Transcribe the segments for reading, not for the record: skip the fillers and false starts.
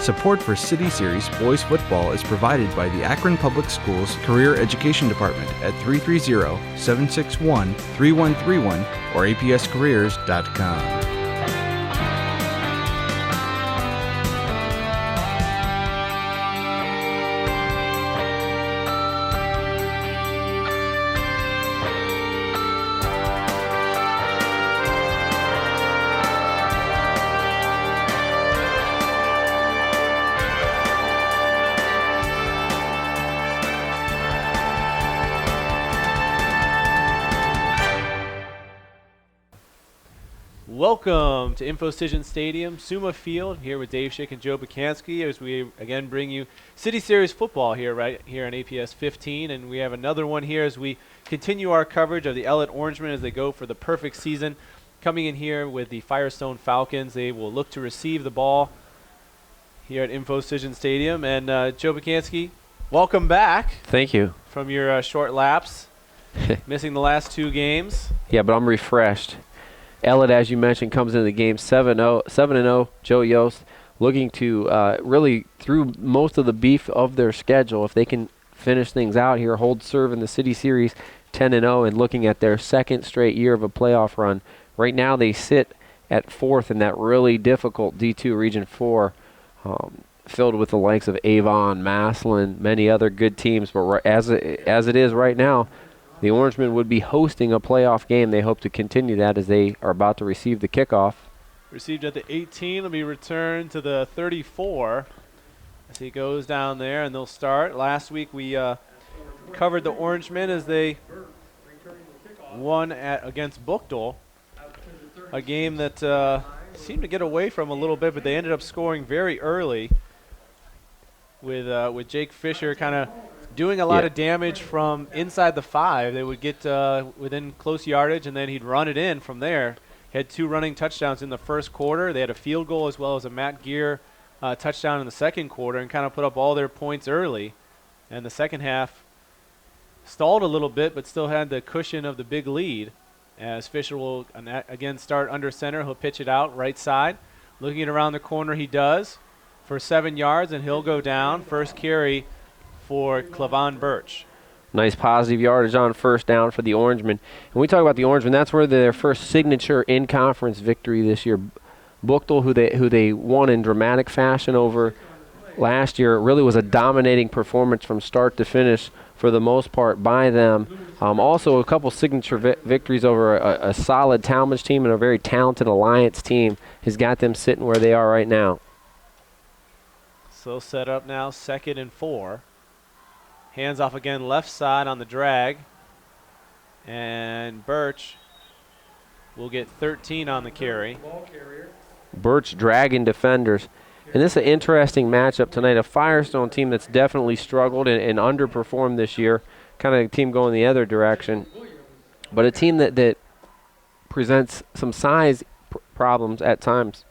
Support for City Series Boys Football is provided by the Akron Public Schools Career Education Department at 330-761-3131 or apscareers.com. Welcome to Infocision Stadium, Suma Field, here with Dave Schick and Joe Bukansky as we again bring you City Series football right here on APS 15, and we have another one here as we continue our coverage of the Ellet Orangmen as they go for the perfect season. Coming in here with the Firestone Falcons, they will look to receive the ball here at Infocision Stadium. And Joe Bukansky, welcome back. Thank you. From your short lapse, missing the last two games. Yeah, but I'm refreshed. Ellet, as you mentioned, comes into the game 7-0. Joe Yost looking to really, through most of the beef of their schedule, if they can finish things out here, hold serve in the City Series 10-0 and looking at their second straight year of a playoff run. Right now they sit at fourth in that really difficult D2 Region 4, filled with the likes of Avon, Massillon, many other good teams. But as it is right now, the Orangemen would be hosting a playoff game. They hope to continue that as they are about to receive the kickoff. Received at the 18, will be returned to the 34 as he goes down there, and they'll start. Last week we covered the Orangemen as they won against Buchtel, a game that seemed to get away from a little bit, but they ended up scoring very early with Jake Fisher kind of doing a lot of damage from inside the 5. They would get within close yardage, and then he'd run it in from there. Had 2 running touchdowns in the first quarter. They had a field goal as well as a Matt Gear touchdown in the second quarter and kind of put up all their points early. And the second half stalled a little bit, but still had the cushion of the big lead. As Fisher will, again, start under center. He'll pitch it out right side. Looking it around the corner, he does for 7 yards, and he'll go down. First carry for Clavon Birch. Nice positive yardage on first down for the Orangemen. And we talk about the Orangemen, that's where their first signature in-conference victory this year. Buchtel, who they won in dramatic fashion over last year, really was a dominating performance from start to finish for the most part by them. Also a couple signature victories over a solid Talmadge team and a very talented Alliance team has got them sitting where they are right now. So set up now 2nd and 4. Hands off again, left side on the drag. And Birch will get 13 on the carry. Birch dragging defenders. And this is an interesting matchup tonight. A Firestone team that's definitely struggled and underperformed this year. Kind of a team going the other direction. But a team that presents some size problems at times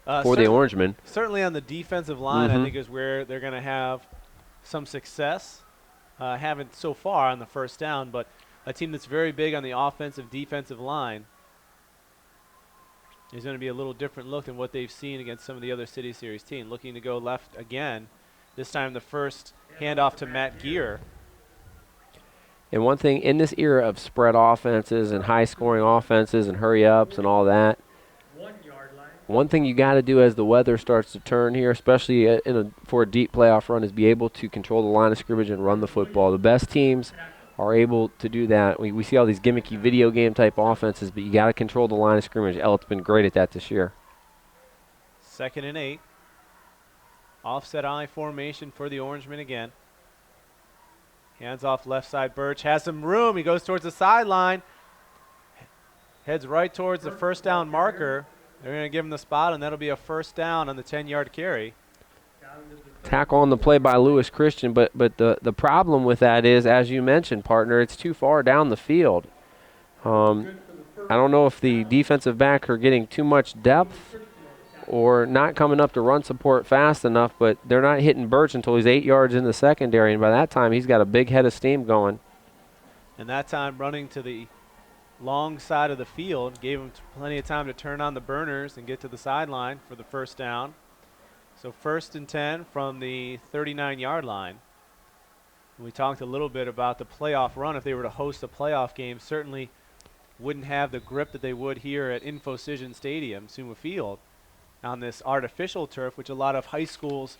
for the Orangemen. Certainly on the defensive line, I think is where they're going to have some success. Haven't so far on the first down, but a team that's very big on the offensive defensive line is going to be a little different look than what they've seen against some of the other City Series teams. Looking to go left again. This time the first handoff to Matt Gear. And one thing, in this era of spread offenses and high-scoring offenses and hurry-ups and all that, one thing you got to do as the weather starts to turn here, especially for a deep playoff run, is be able to control the line of scrimmage and run the football. The best teams are able to do that. We see all these gimmicky video game type offenses, but you got to control the line of scrimmage. Ellet's been great at that this year. 2nd and 8. Offset I formation for the Orangemen again. Hands off left side. Birch has some room. He goes towards the sideline. Heads right towards the first down marker. They're going to give him the spot, and that'll be a first down on the 10-yard carry. Tackle on the play by Lewis Christian, but the problem with that is, as you mentioned, partner, it's too far down the field. I don't know if the defensive backs are getting too much depth or not coming up to run support fast enough, but they're not hitting Birch until he's 8 yards in the secondary, and by that time he's got a big head of steam going. And that time running to the long side of the field, gave him plenty of time to turn on the burners and get to the sideline for the first down. So 1st and 10 from the 39-yard line. We talked a little bit about the playoff run. If they were to host a playoff game, certainly wouldn't have the grip that they would here at Infocision Stadium, Suma Field, on this artificial turf, which a lot of high schools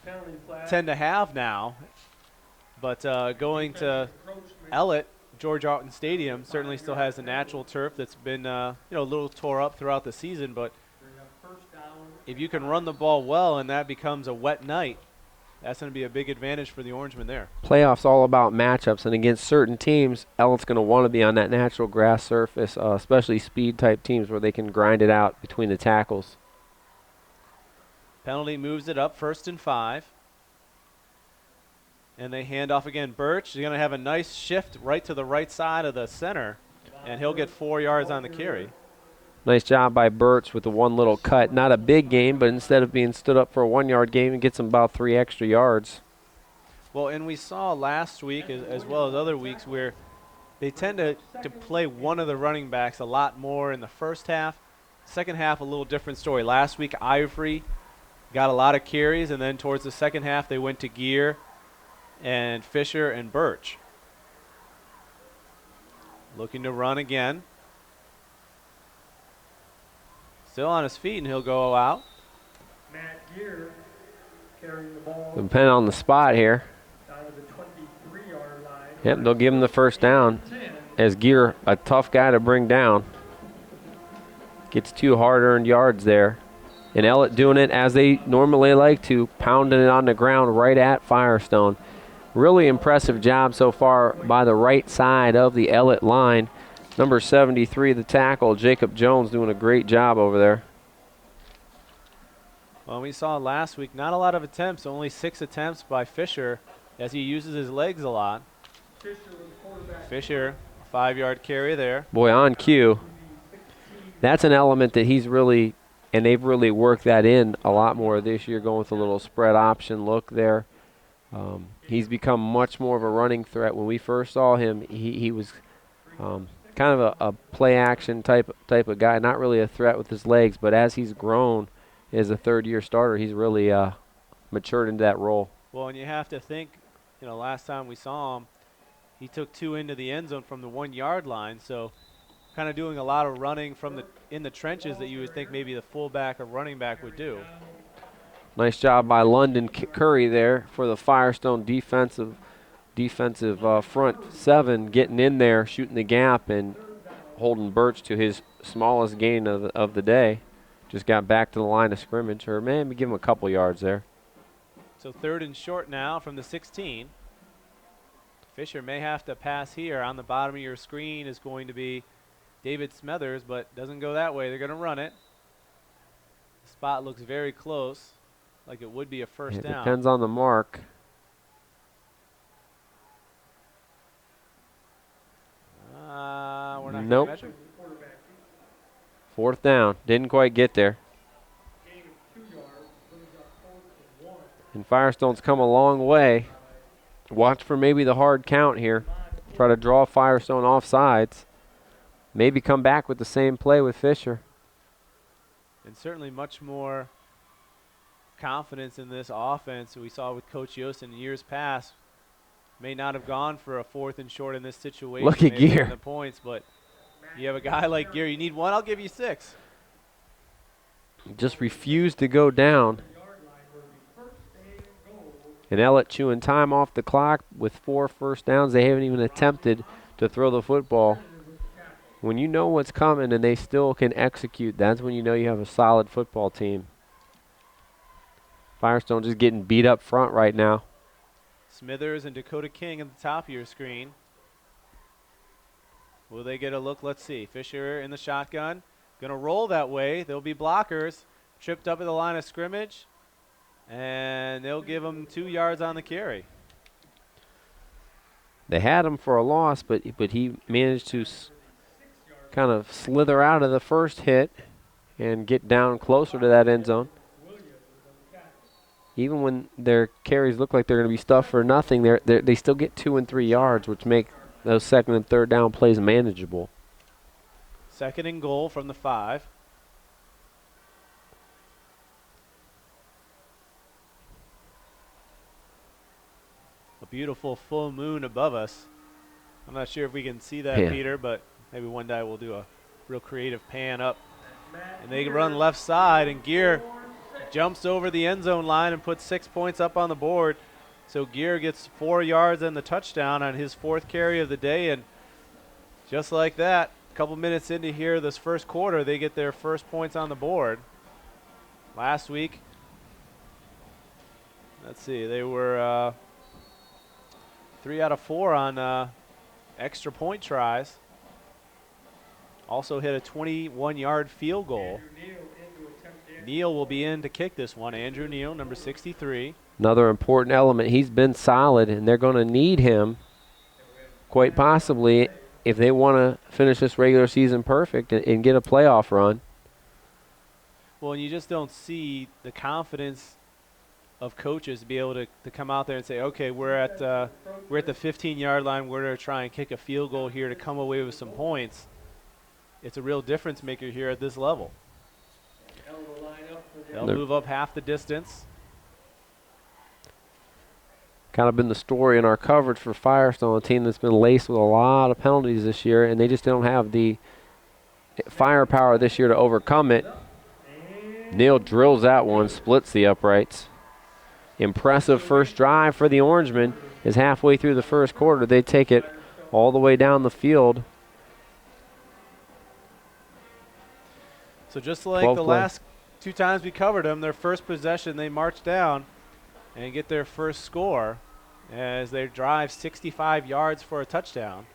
tend to have now. But going to Ellet, George Alton Stadium, certainly still has the natural turf that's been a little tore up throughout the season. But if you can run the ball well and that becomes a wet night, that's going to be a big advantage for the Orangemen there. Playoffs all about matchups, and against certain teams, Ellet's going to want to be on that natural grass surface, especially speed-type teams where they can grind it out between the tackles. Penalty moves it up, 1st and 5. And they hand off again. Birch is going to have a nice shift right to the right side of the center, and he'll get 4 yards on the carry. Nice job by Birch with the one little cut. Not a big gain, but instead of being stood up for a 1-yard gain, it gets him about 3 extra yards. Well, and we saw last week as well as other weeks where they tend to play one of the running backs a lot more in the first half. Second half, a little different story. Last week, Ivory got a lot of carries, and then towards the second half, they went to Gear and Fisher and Birch. Looking to run again. Still on his feet, and he'll go out. Matt Gear carrying the ball. Depending on the spot here. Down to the 23-yard line. Yep, they'll give him the first down. As Gear, a tough guy to bring down. Gets 2 hard-earned yards there. And Ellet doing it as they normally like to, pounding it on the ground right at Firestone. Really impressive job so far by the right side of the Ellet line. Number 73, the tackle, Jacob Jones, doing a great job over there. Well, we saw last week, not a lot of attempts, only 6 attempts by Fisher as he uses his legs a lot. Fisher, 5-yard carry there. Boy, on cue. That's an element that he's really, and they've really worked that in a lot more this year, going with a little spread option look there. He's become much more of a running threat. When we first saw him, he was kind of a play action type of guy, not really a threat with his legs, but as he's grown as a third-year starter, he's really matured into that role. Well, and you have to think, last time we saw him, he took 2 into the end zone from the 1-yard line, so kind of doing a lot of running from in the trenches that you would think maybe the fullback or running back would do. Nice job by London Curry there for the Firestone defensive front 7, getting in there, shooting the gap, and holding Birch to his smallest gain of the day. Just got back to the line of scrimmage, or maybe give him a couple yards there. So 3rd and short now from the 16. Fisher may have to pass here. On the bottom of your screen is going to be David Smethers, but doesn't go that way. They're going to run it. The spot looks very close, like it would be a first down. Depends on the mark. We're not nope. going to measure. 4th down. Didn't quite get there. And Firestone's come a long way. Watch for maybe the hard count here. Try to draw Firestone off sides. Maybe come back with the same play with Fisher. And certainly much more confidence in this offense that we saw with Coach Yost in years past. May not have gone for a 4th and short in this situation. Look at Gear. The points, but you have a guy like Gear. You need 1, I'll give you 6. Just refused to go down. And Ellet chewing time off the clock with 4 first downs. They haven't even attempted to throw the football. When you know what's coming and they still can execute, that's when you know you have a solid football team. Firestone just getting beat up front right now. Smithers and Dakota King at the top of your screen. Will they get a look? Let's see. Fisher in the shotgun. Going to roll that way. There'll be blockers. Tripped up at the line of scrimmage. And they'll give him 2 yards on the carry. They had him for a loss, but he managed to kind of slither out of the first hit and get down closer to that end zone. Even when their carries look like they're going to be stuffed for nothing, they still get 2 and 3 yards, which make those 2nd and 3rd down plays manageable. 2nd and goal from the 5. beautiful full moon above us. I'm not sure if we can see that, Yeah. Peter, but maybe one day we'll do a real creative pan up. And they run left side, and Gear jumps over the end zone line and puts 6 points up on the board. So Gear gets 4 yards and the touchdown on his 4th carry of the day. And just like that, a couple minutes into here, this first quarter, they get their first points on the board. Last week, let's see, they were 3 out of 4 on extra point tries. Also hit a 21-yard field goal. Neal will be in to kick this one. Andrew Neal, number 63. Another important element. He's been solid, and they're going to need him quite possibly if they want to finish this regular season perfect and get a playoff run. Well, and you just don't see the confidence of coaches to be able to come out there and say, okay, we're at the 15-yard line. We're going to try and kick a field goal here to come away with some points. It's a real difference maker here at this level. They'll move up half the distance. Kind of been the story in our coverage for Firestone, a team that's been laced with a lot of penalties this year, and they just don't have the firepower this year to overcome it. Neal drills that one, splits the uprights. Impressive first drive for the Orangemen is halfway through the first quarter. They take it all the way down the field. So just like the last 2 times we covered them, their first possession, they march down and get their first score as they drive 65 yards for a touchdown.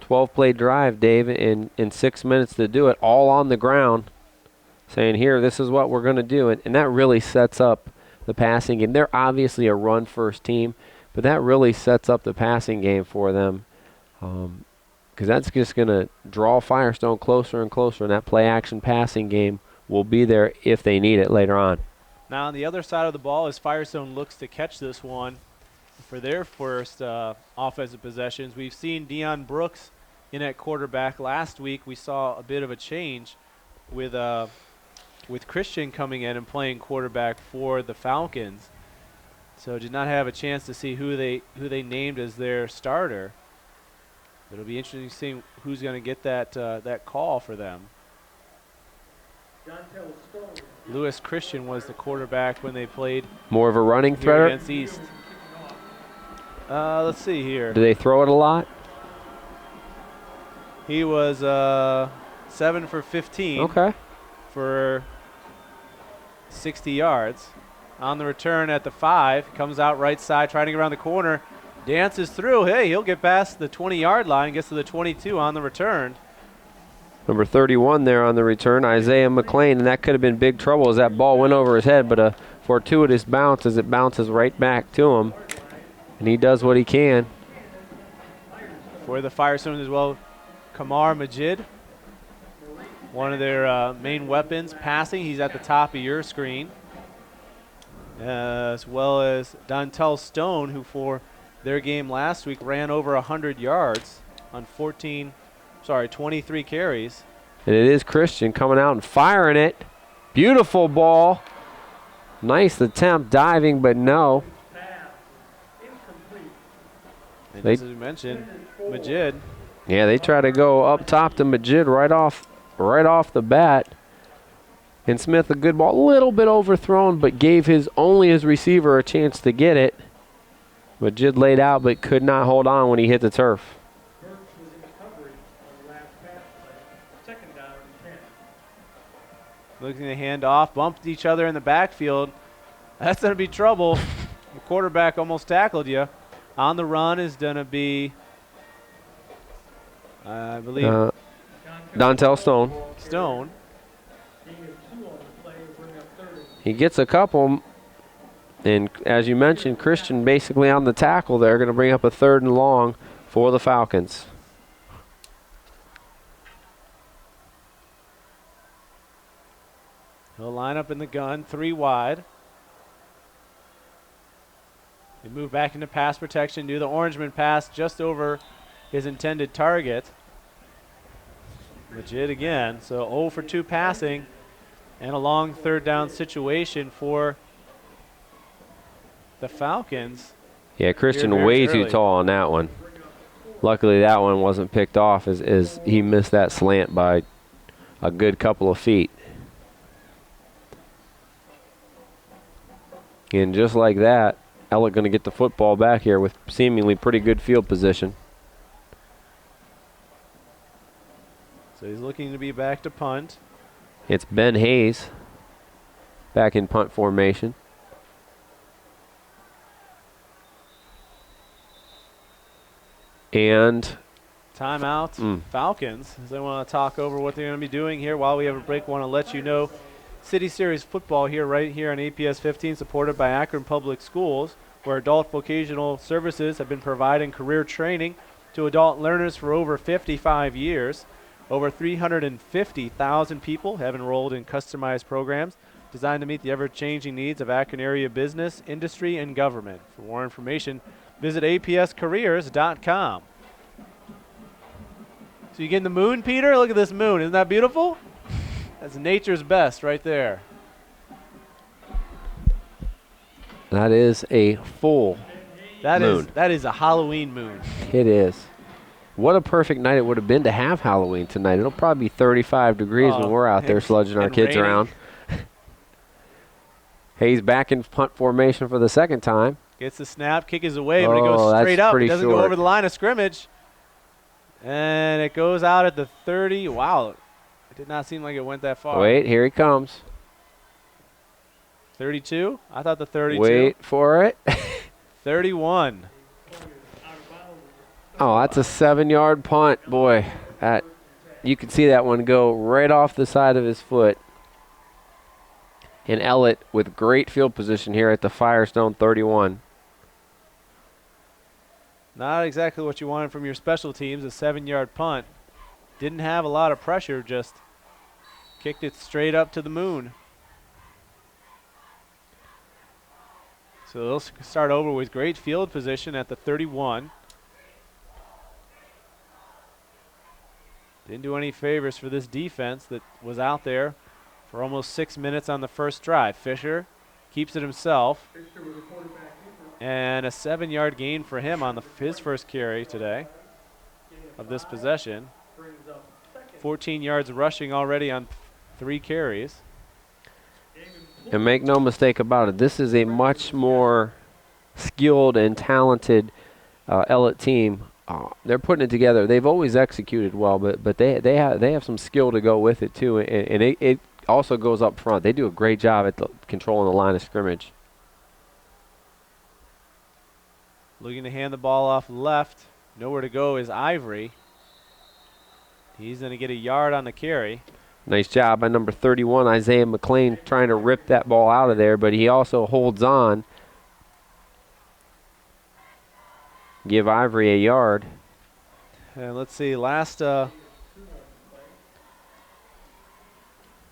12-play drive, Dave, in 6 minutes to do it, all on the ground, saying, here, this is what we're going to do. And that really sets up the passing game. They're obviously a run-first team, but that really sets up the passing game for them because that's just going to draw Firestone closer and closer, and that play-action passing game will be there if they need it later on. Now on the other side of the ball, as Firestone looks to catch this one for their first offensive possessions, we've seen Deion Brooks in at quarterback. Last week we saw a bit of a change with Christian coming in and playing quarterback for the Falcons. So did not have a chance to see who they named as their starter. It'll be interesting to see who's going to get that call for them. Lewis Christian was the quarterback when they played. More of a running threat against East. Let's see here. Do they throw it a lot? He was 7 for 15. Okay. For 60 yards. On the return at the 5, comes out right side, trying to get around the corner, dances through. Hey, he'll get past the 20-yard line, gets to the 22 on the return. Number 31 there on the return, Isaiah McLean, and that could have been big trouble as that ball went over his head, but a fortuitous bounce as it bounces right back to him, and he does what he can. For the Firestone as well, Kamar Majid, one of their main weapons, passing. He's at the top of your screen. As well as Dontel Stone, who for their game last week ran over 100 yards on 23 carries. And it is Christian coming out and firing it. Beautiful ball. Nice attempt, diving, but no. And as we mentioned, Majid. Yeah, they try to go up top to Majid right off the bat. And Smith, a good ball, a little bit overthrown, but gave only his receiver a chance to get it. Majid laid out, but could not hold on when he hit the turf. Looking to hand off, bumped each other in the backfield. That's going to be trouble. The quarterback almost tackled you. On the run is going to be, I believe, Dontel Stone. Stone. He gets a couple, and as you mentioned, Christian basically on the tackle there, going to bring up a 3rd and long for the Falcons. He'll line up in the gun, 3 wide. They move back into pass protection, do the Orangeman pass just over his intended target. Legit again, so 0 for 2 passing and a long 3rd down situation for the Falcons. Yeah, Christian very way early. too tall on that one. Luckily, that one wasn't picked off as he missed that slant by a good couple of feet. And just like that, Ellet going to get the football back here with seemingly pretty good field position. So he's looking to be back to punt. It's Ben Hayes back in punt formation. And Timeout, Falcons. As they want to talk over what they're going to be doing here while we have a break. Want to let you know City Series football here, right here on APS 15, supported by Akron Public Schools, where adult vocational services have been providing career training to adult learners for over 55 years. Over 350,000 people have enrolled in customized programs designed to meet the ever-changing needs of Akron area business, industry, and government. For more information, visit apscareers.com. So you getting the moon, Peter? Look at this moon. Isn't that beautiful? That's nature's best right there. that is a full moon. That is a Halloween moon. It is. What a perfect night it would have been to have Halloween tonight. It'll probably be 35 degrees when we're out there sludging our kids raining. around. Hayes back in punt formation for the second time. Gets the snap, kick is away, but it goes that's straight up. It pretty doesn't go short. over the line of scrimmage. And it goes out at the 30. Wow. It did not seem like it went that far. Wait, here he comes. 32? I thought the 32. Wait for it. 31. Oh, that's a 7-yard punt. Boy, you can see that one go right off the side of his foot. And Ellet with great field position here at the Firestone 31. Not exactly what you wanted from your special teams, a 7-yard punt. Didn't have a lot of pressure, just kicked it straight up to the moon. So they'll start over with great field position at the 31. Didn't do any favors for this defense that was out there for almost 6 minutes on the first drive. Fisher keeps it himself. And a 7-yard gain for him on his first carry today of this possession. 14 yards rushing already on 3 carries. And make no mistake about it, this is a much more skilled and talented Ellet team. They're putting it together. They've always executed well, but they have some skill to go with it too, and it also goes up front. They do a great job at controlling the line of scrimmage. Looking to hand the ball off left. Nowhere to go is Ivory. He's going to get a yard on the carry. Nice job by number 31, Isaiah McLean, trying to rip that ball out of there, but he also holds on. Give Ivory a yard. And let's see, last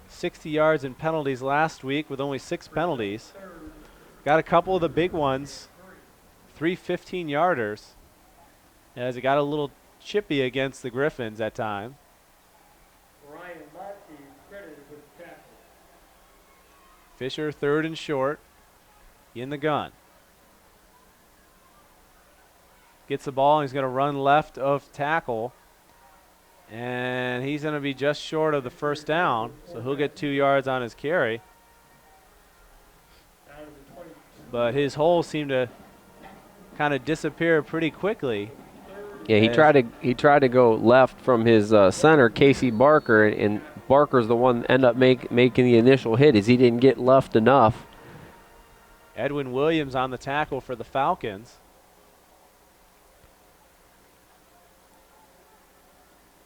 60 yards in penalties last week with only 6 penalties. Got a couple of the big ones. 3 15-yarders. As it got a little chippy against the Griffins at times. Fisher 3rd and short. In the gun. Gets the ball, and he's going to run left of tackle. And he's going to be just short of the first down, so he'll get 2 yards on his carry. But his holes seem to kind of disappear pretty quickly. Yeah, he tried to go left from his center, Casey Barker, and Barker's the one that ended up making the initial hit as he didn't get left enough. Edwin Williams on the tackle for the Falcons.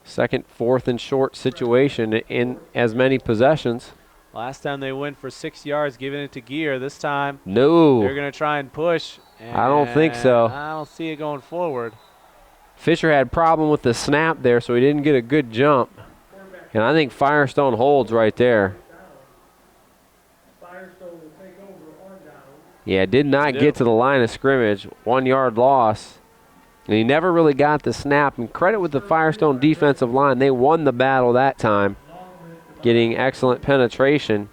Second, 4th and short situation in as many possessions. Last time they went for 6 yards, giving it to Gear. This time No. they're going to try and push. I don't think so. I don't see it going forward. Fisher had problem with the snap there, so he didn't get a good jump. And I think Firestone holds right there. Yeah, did not get to the line of scrimmage. 1 yard loss. And he never really got the snap. And credit with the Firestone defensive line. They won the battle that time, getting excellent penetration,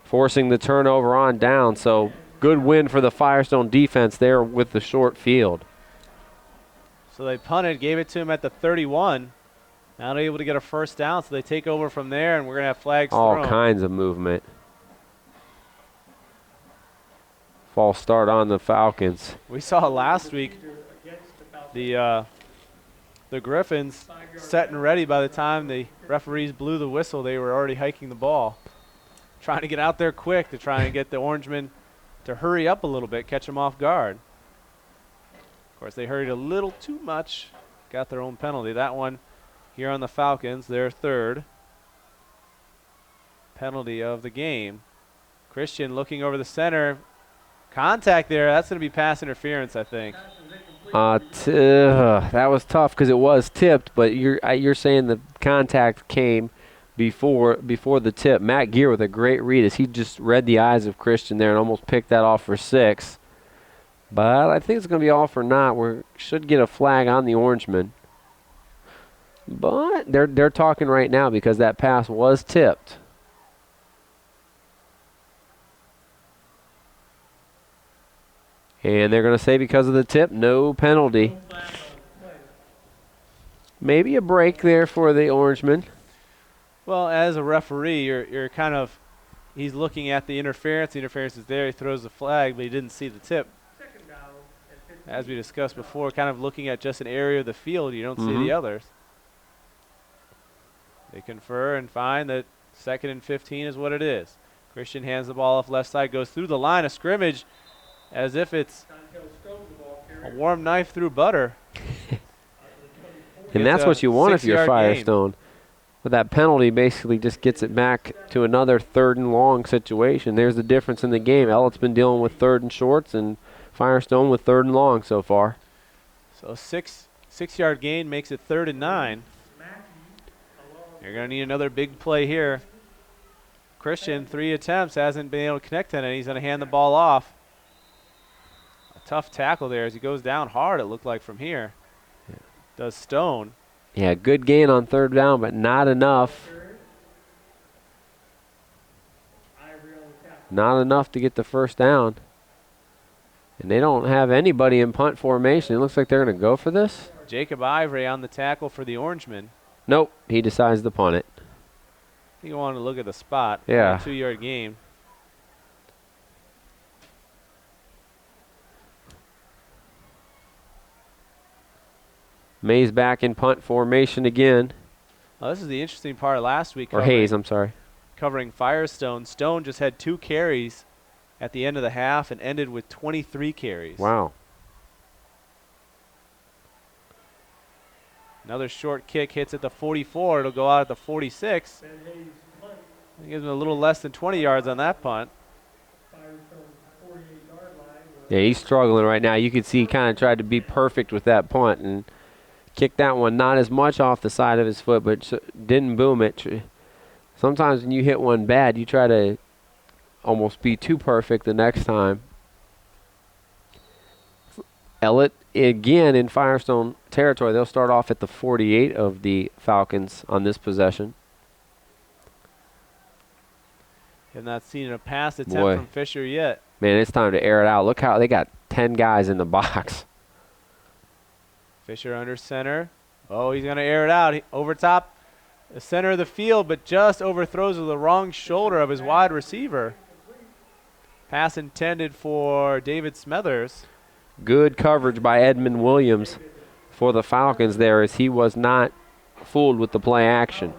forcing the turnover on down. So Good win for the Firestone defense there with the short field. So they punted, gave it to him at the 31. Not able to get a first down, so they take over from there, and we're going to have flags All thrown. kinds of movement. False start on the Falcons. We saw last week the Griffins set and ready. By the time the referees blew the whistle, they were already hiking the ball, trying to get out there quick to try and get the Orangemen to hurry up a little bit, catch them off guard. Of course, they hurried a little too much, got their own penalty. That one here on the Falcons, their third penalty of the game. Christian looking over the center. Contact there. That's going to be pass interference, I think. That was tough because it was tipped, but you're saying the contact came before the tip. Matt Gear with a great read as he just read the eyes of Christian there and almost picked that off for 6. But I think it's going to be all for naught. We should get a flag on the Orangemen. But they're talking right now because that pass was tipped. And they're going to say because of the tip, no penalty. Maybe a break there for the Orangemen. Well, as a referee, you're kind of, he's looking at the interference. The interference is there. He throws the flag, but he didn't see the tip. As we discussed before, kind of looking at just an area of the field, you don't see the others. They confer and find that 2nd and 15 is what it is. Christian hands the ball off left side, goes through the line of scrimmage as if it's a warm knife through butter. And that's what you want if you're 6-yard Firestone. gain. But that penalty basically just gets it back to another 3rd and long situation. There's the difference in the game. Ellet's been dealing with 3rd and shorts, and Firestone with 3rd and long so far. So 6-yard gain makes it 3rd and 9. You're going to need another big play here. Christian, 3 attempts, hasn't been able to connect on it. He's going to hand the ball off. A tough tackle there as he goes down hard, it looked like, from here. Does Stone. Yeah, good gain on 3rd down, but not enough. Not enough to get the first down. And they don't have anybody in punt formation. It looks like they're going to go for this. Jacob Ivory on the tackle for the Orangemen. Nope, he decides to punt it. I think he wanted to look at the spot. Yeah. 2-yard gain. Mays back in punt formation again. Well, this is the interesting part last week. Or Hayes, I'm sorry. Covering Firestone. Stone just had 2 carries at the end of the half and ended with 23 carries. Wow. Another short kick hits at the 44. It'll go out at the 46. It gives him a little less than 20 yards on that punt. Yeah, he's struggling right now. You could see he kind of tried to be perfect with that punt and kicked that one not as much off the side of his foot, but didn't boom it. Sometimes when you hit one bad, you try to almost be too perfect the next time. Ellet again in Firestone territory. They'll start off at the 48 of the Falcons on this possession. Have not seen a pass attempt from Fisher yet. Man, it's time to air it out. Look how they got 10 guys in the box. Fisher under center. Oh, he's going to air it out. Over top the center of the field, but just overthrows with the wrong shoulder of his wide receiver. Pass intended for David Smethers. Good coverage by Edmund Williams for the Falcons there as he was not fooled with the play action.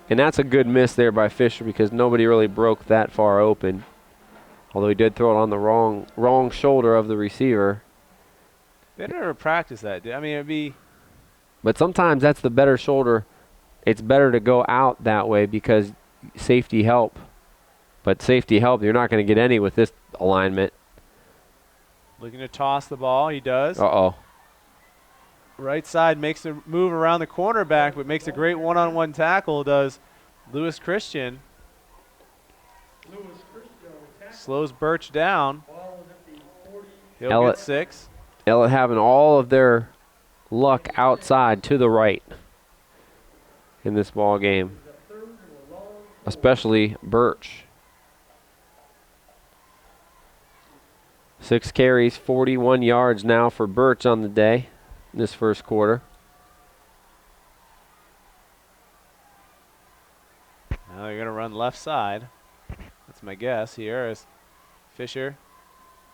And that's a good miss there by Fisher because nobody really broke that far open. Although he did throw it on the wrong shoulder of the receiver. They never practice that. I mean, it'd be. But sometimes that's the better shoulder. It's better to go out that way because safety help. But safety help, you're not going to get any with this alignment. Looking to toss the ball. He does. Uh-oh. Right side makes a move around the cornerback, but makes a great one-on-one tackle, does Lewis Christian. Slows Birch down. He'll get 6. Ellet having all of their luck outside to the right in this ball game, especially Birch. 6 carries, 41 yards now for Birch on the day in this first quarter. Now they're going to run left side. That's my guess here as Fisher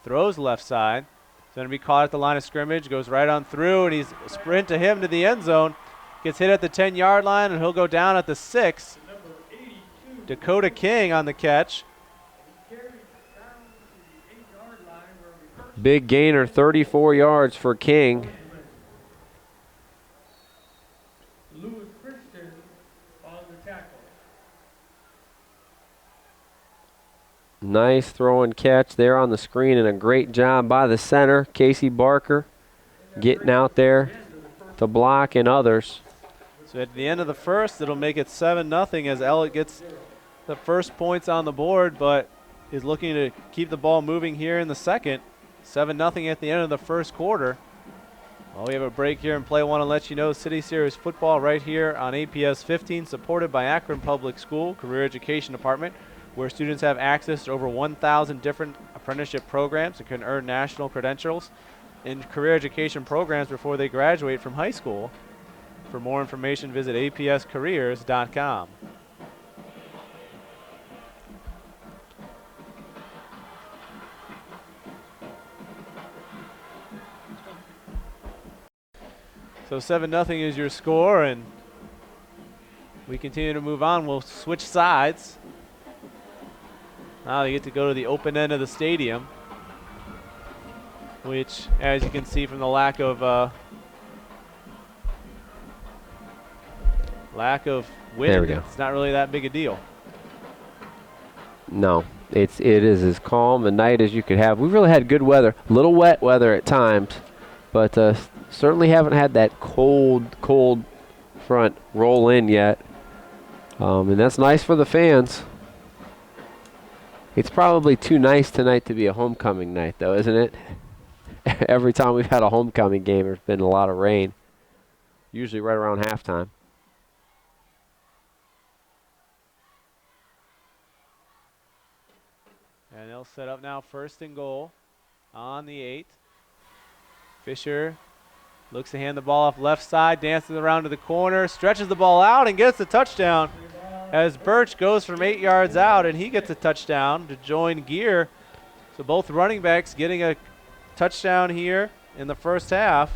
throws left side. He's going to be caught at the line of scrimmage, goes right on through, and he's sprint to him to the end zone. Gets hit at the 10-yard line, and he'll go down at the 6. Dakota King on the catch. Big gainer, 34 yards for King. Nice throw and catch there on the screen, and a great job by the center, Casey Barker, getting out there to block and others. So at the end of the first, it'll make it 7-0 as Ellet gets the first points on the board, but is looking to keep the ball moving here in the second. 7-0 at the end of the first quarter. Well, we have a break here and play. Want to let you know City Series football right here on APS 15, supported by Akron Public School Career Education Department, where students have access to over 1,000 different apprenticeship programs and can earn national credentials in career education programs before they graduate from high school. For more information, visit apscareers.com. So 7-0 is your score, and we continue to move on. We'll switch sides. Now they get to go to the open end of the stadium, which, as you can see from the lack of wind, it's not really that big a deal. No, it is as calm a night as you could have. We've really had good weather, a little wet weather at times, but certainly haven't had that cold front roll in yet, and that's nice for the fans. It's probably too nice tonight to be a homecoming night, though, isn't it? Every time we've had a homecoming game, there's been a lot of rain, usually right around halftime. And they'll set up now 1st and goal on the 8. Fisher looks to hand the ball off left side, dances around to the corner, stretches the ball out, and gets the touchdown. As Birch goes from 8 yards out, and he gets a touchdown to join Gear. So both running backs getting a touchdown here in the first half.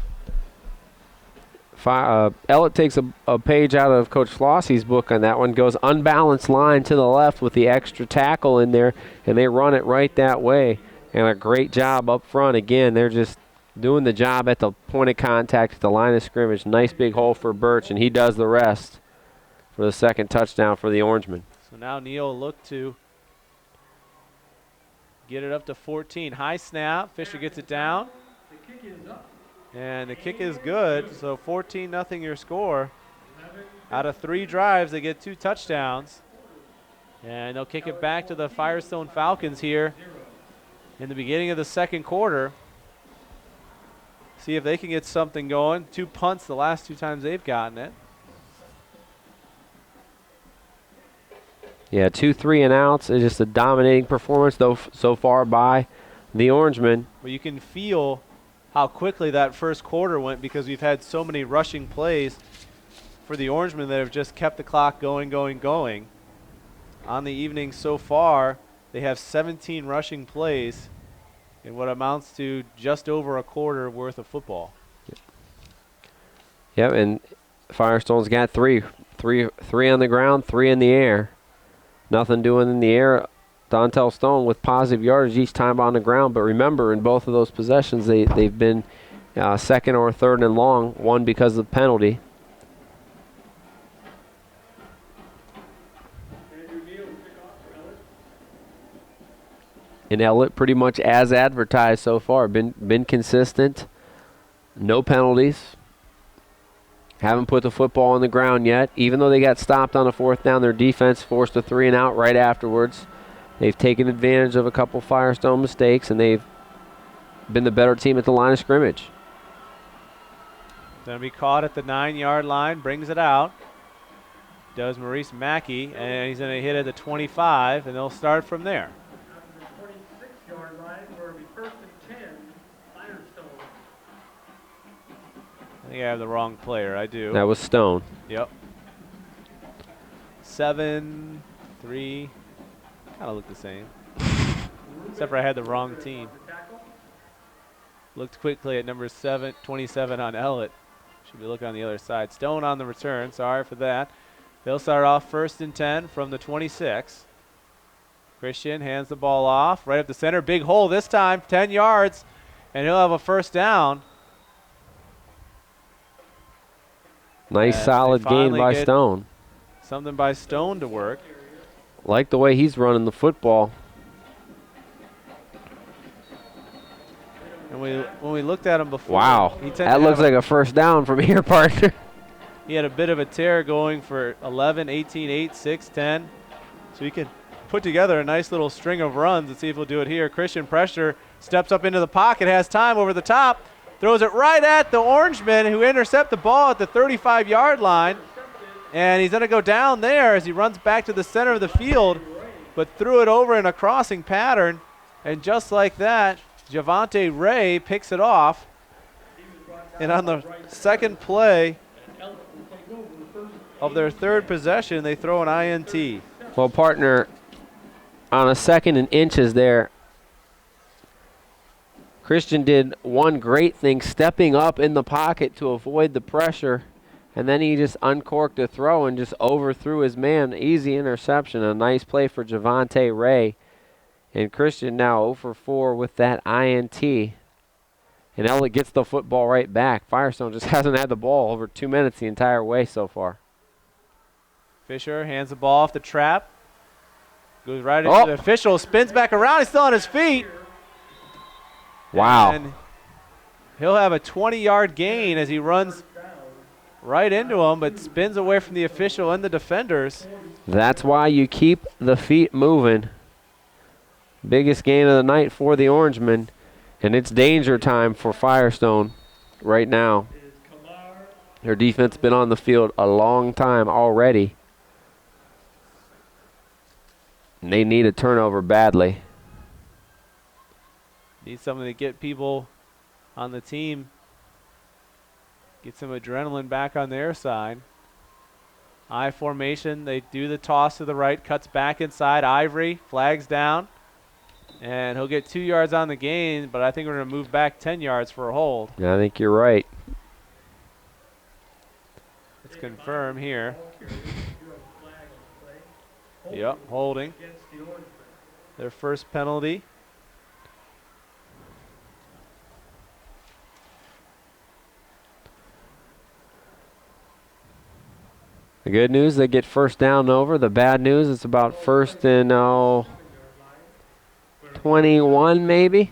Ellet takes a page out of Coach Flossie's book on that one, goes unbalanced line to the left with the extra tackle in there, and they run it right that way. And a great job up front. Again, they're just doing the job at the point of contact at the line of scrimmage. Nice big hole for Birch, and he does the rest for the second touchdown for the Orangemen. So now Neal look to get it up to 14. High snap. Fisher gets it down. And the kick is good. So 14-0 your score. Out of 3 drives, they get 2 touchdowns. And they'll kick it back to the Firestone Falcons here in the beginning of the second quarter. See if they can get something going. 2 punts the last 2 times they've gotten it. Yeah, 2 3-and-outs. It's just a dominating performance, though, so far by the Orangemen. But you can feel how quickly that first quarter went because we've had so many rushing plays for the Orangemen that have just kept the clock going. On the evening so far, they have 17 rushing plays in what amounts to just over a quarter worth of football. Yep, and Firestone's got 3 on the ground, 3 in the air. Nothing doing in the air. Dontel Stone with positive yardage each time on the ground. But remember, in both of those possessions, they've been second or third and long, one because of the penalty. And Ellet pretty much as advertised so far. Been consistent. No penalties. Haven't put the football on the ground yet. Even though they got stopped on a 4th down, their defense forced a 3-and-out right afterwards. They've taken advantage of a couple Firestone mistakes, and they've been the better team at the line of scrimmage. Going to be caught at the 9-yard line, brings it out. Does Maurice Mackey, and he's going to hit at the 25, and they'll start from there. 26-yard line, where it'll be 1st and think I have the wrong player. I do. That was Stone. Yep. 7, 3. Kind of look the same. Except for I had the wrong team. Looked quickly at number 27 on Ellet. Should be looking on the other side. Stone on the return. Sorry for that. They'll start off 1st and 10 from the 26. Christian hands the ball off. Right up the center. Big hole this time. 10 yards. And he'll have a first down. Nice As solid they gain finally by get Stone. Something by Stone to work. Like the way he's running the football. And when we looked at him before, Wow. he That looks like a first down from here, partner. he had a bit of a tear going for 11, 18, 8, 6, 10. So he could put together a nice little string of runs. Let's see if he'll do it here. Christian pressure, steps up into the pocket, has time over the top, throws it right at the Orangemen, who intercept the ball at the 35-yard line. And he's going to go down there as he runs back to the center of the field, but threw it over in a crossing pattern. And just like that, Javante Ray picks it off. And on the second play of their third possession, they throw an INT. Well, partner, on a 2nd and inches there, Christian did one great thing, stepping up in the pocket to avoid the pressure, and then he just uncorked a throw and just overthrew his man. Easy interception, a nice play for Javante Ray. And Christian now 0 for 4 with that INT. And Elliott gets the football right back. Firestone just hasn't had the ball over 2 minutes the entire way so far. Fisher hands the ball off the trap. Goes right into the official, spins back around. He's still on his feet. Wow. And he'll have a 20-yard gain as he runs right into him, but spins away from the official and the defenders. That's why you keep the feet moving. Biggest gain of the night for the Orangemen. And it's danger time for Firestone right now. Their defense has been on the field a long time already. And they need a turnover badly. Need something to get people on the team, get some adrenaline back on their side. I formation, they do the toss to the right, cuts back inside. Ivory flags down, and he'll get 2 yards on the gain, but I think we're going to move back 10 yards for a hold. Yeah, I think you're right. Let's confirm here. Yep, holding. Their first penalty. The good news, they get first down over. The bad news, it's about 1st and 21 maybe.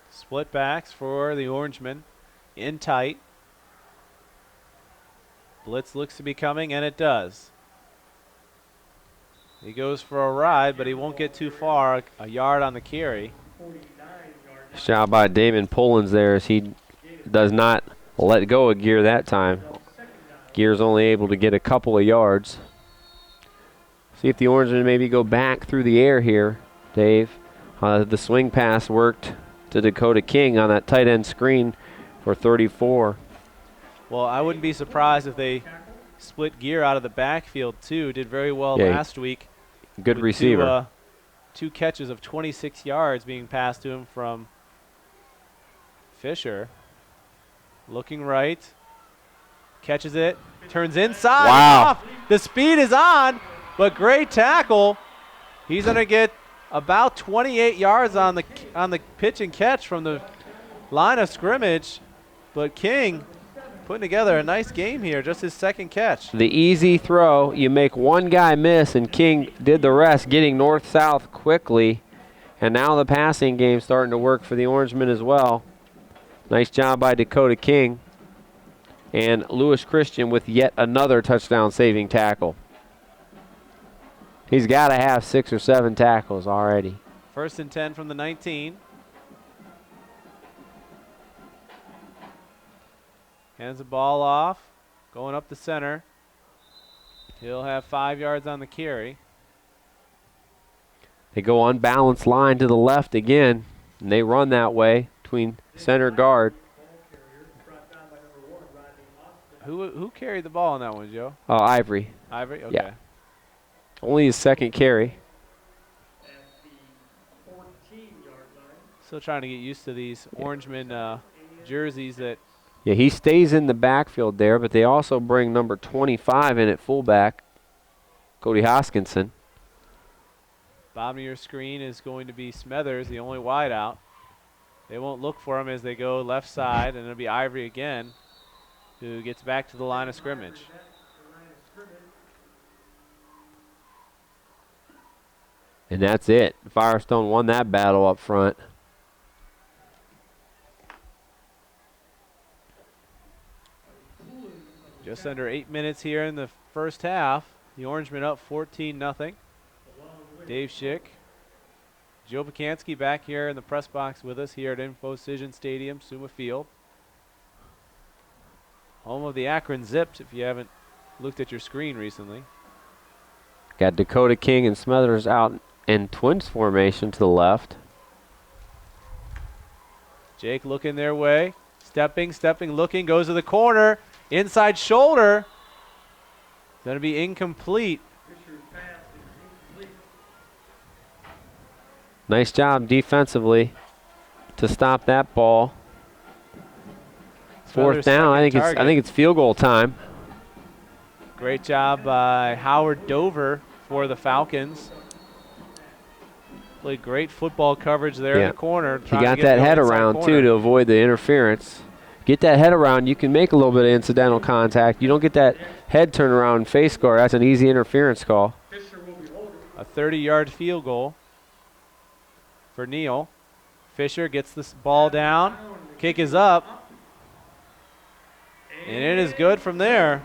Split backs for the Orangemen. In tight. Blitz looks to be coming, and it does. He goes for a ride, but he won't get too far. A yard on the carry. Nice job by Damon Pullins there as he does not let go of Gear that time. Gear's only able to get a couple of yards. See if the Orangemen maybe go back through the air here, Dave. The swing pass worked to Dakota King on that tight end screen for 34. Well, I wouldn't be surprised if they split Gear out of the backfield, too. Did very well last week. Good receiver. Two catches of 26 yards being passed to him from Fisher. Looking right. Catches it. Turns inside. Wow. Off. The speed is on, but great tackle. He's going to get about 28 yards on the pitch and catch from the line of scrimmage. But King putting together a nice game here, just his second catch. The easy throw, you make one guy miss, and King did the rest, getting north-south quickly. And now the passing game starting to work for the Orangemen as well. Nice job by Dakota King. And Lewis Christian with yet another touchdown-saving tackle. He's got to have 6 or 7 tackles already. 1st and 10 from the 19. Hands the ball off. Going up the center. He'll have 5 yards on the carry. They go unbalanced line to the left again, and they run that way between center guard. Who carried the ball on that one, Joe? Ivory. Ivory? Okay. Yeah. Only his second carry. Still trying to get used to these Orangmen jerseys that. Yeah, he stays in the backfield there, but they also bring number 25 in at fullback, Cody Hoskinson. Bottom of your screen is going to be Smethers, the only wide out. They won't look for him as they go left side, and it'll be Ivory again, who gets back to the line of scrimmage. And that's it. Firestone won that battle up front. Just under 8 minutes here in the first half. The Orangemen up 14-0. Dave Schick. Joe Pacansky back here in the press box with us here at Infocision Stadium, Suma Field. Home of the Akron Zips, if you haven't looked at your screen recently. Got Dakota King and Smethers out in twins formation to the left. Jake looking their way. Stepping, looking, goes to the corner. Inside shoulder. Going to be incomplete. Nice job defensively to stop that ball. Fourth down. I think it's field goal time. Great job by Howard Dover for the Falcons. Played great football coverage there in the corner. He got that head around too to avoid the interference. Get that head around, you can make a little bit of incidental contact. You don't get that head turn around and face guard. That's an easy interference call. A 30-yard field goal for Neal. Fisher gets this ball down. Kick is up. And it is good from there.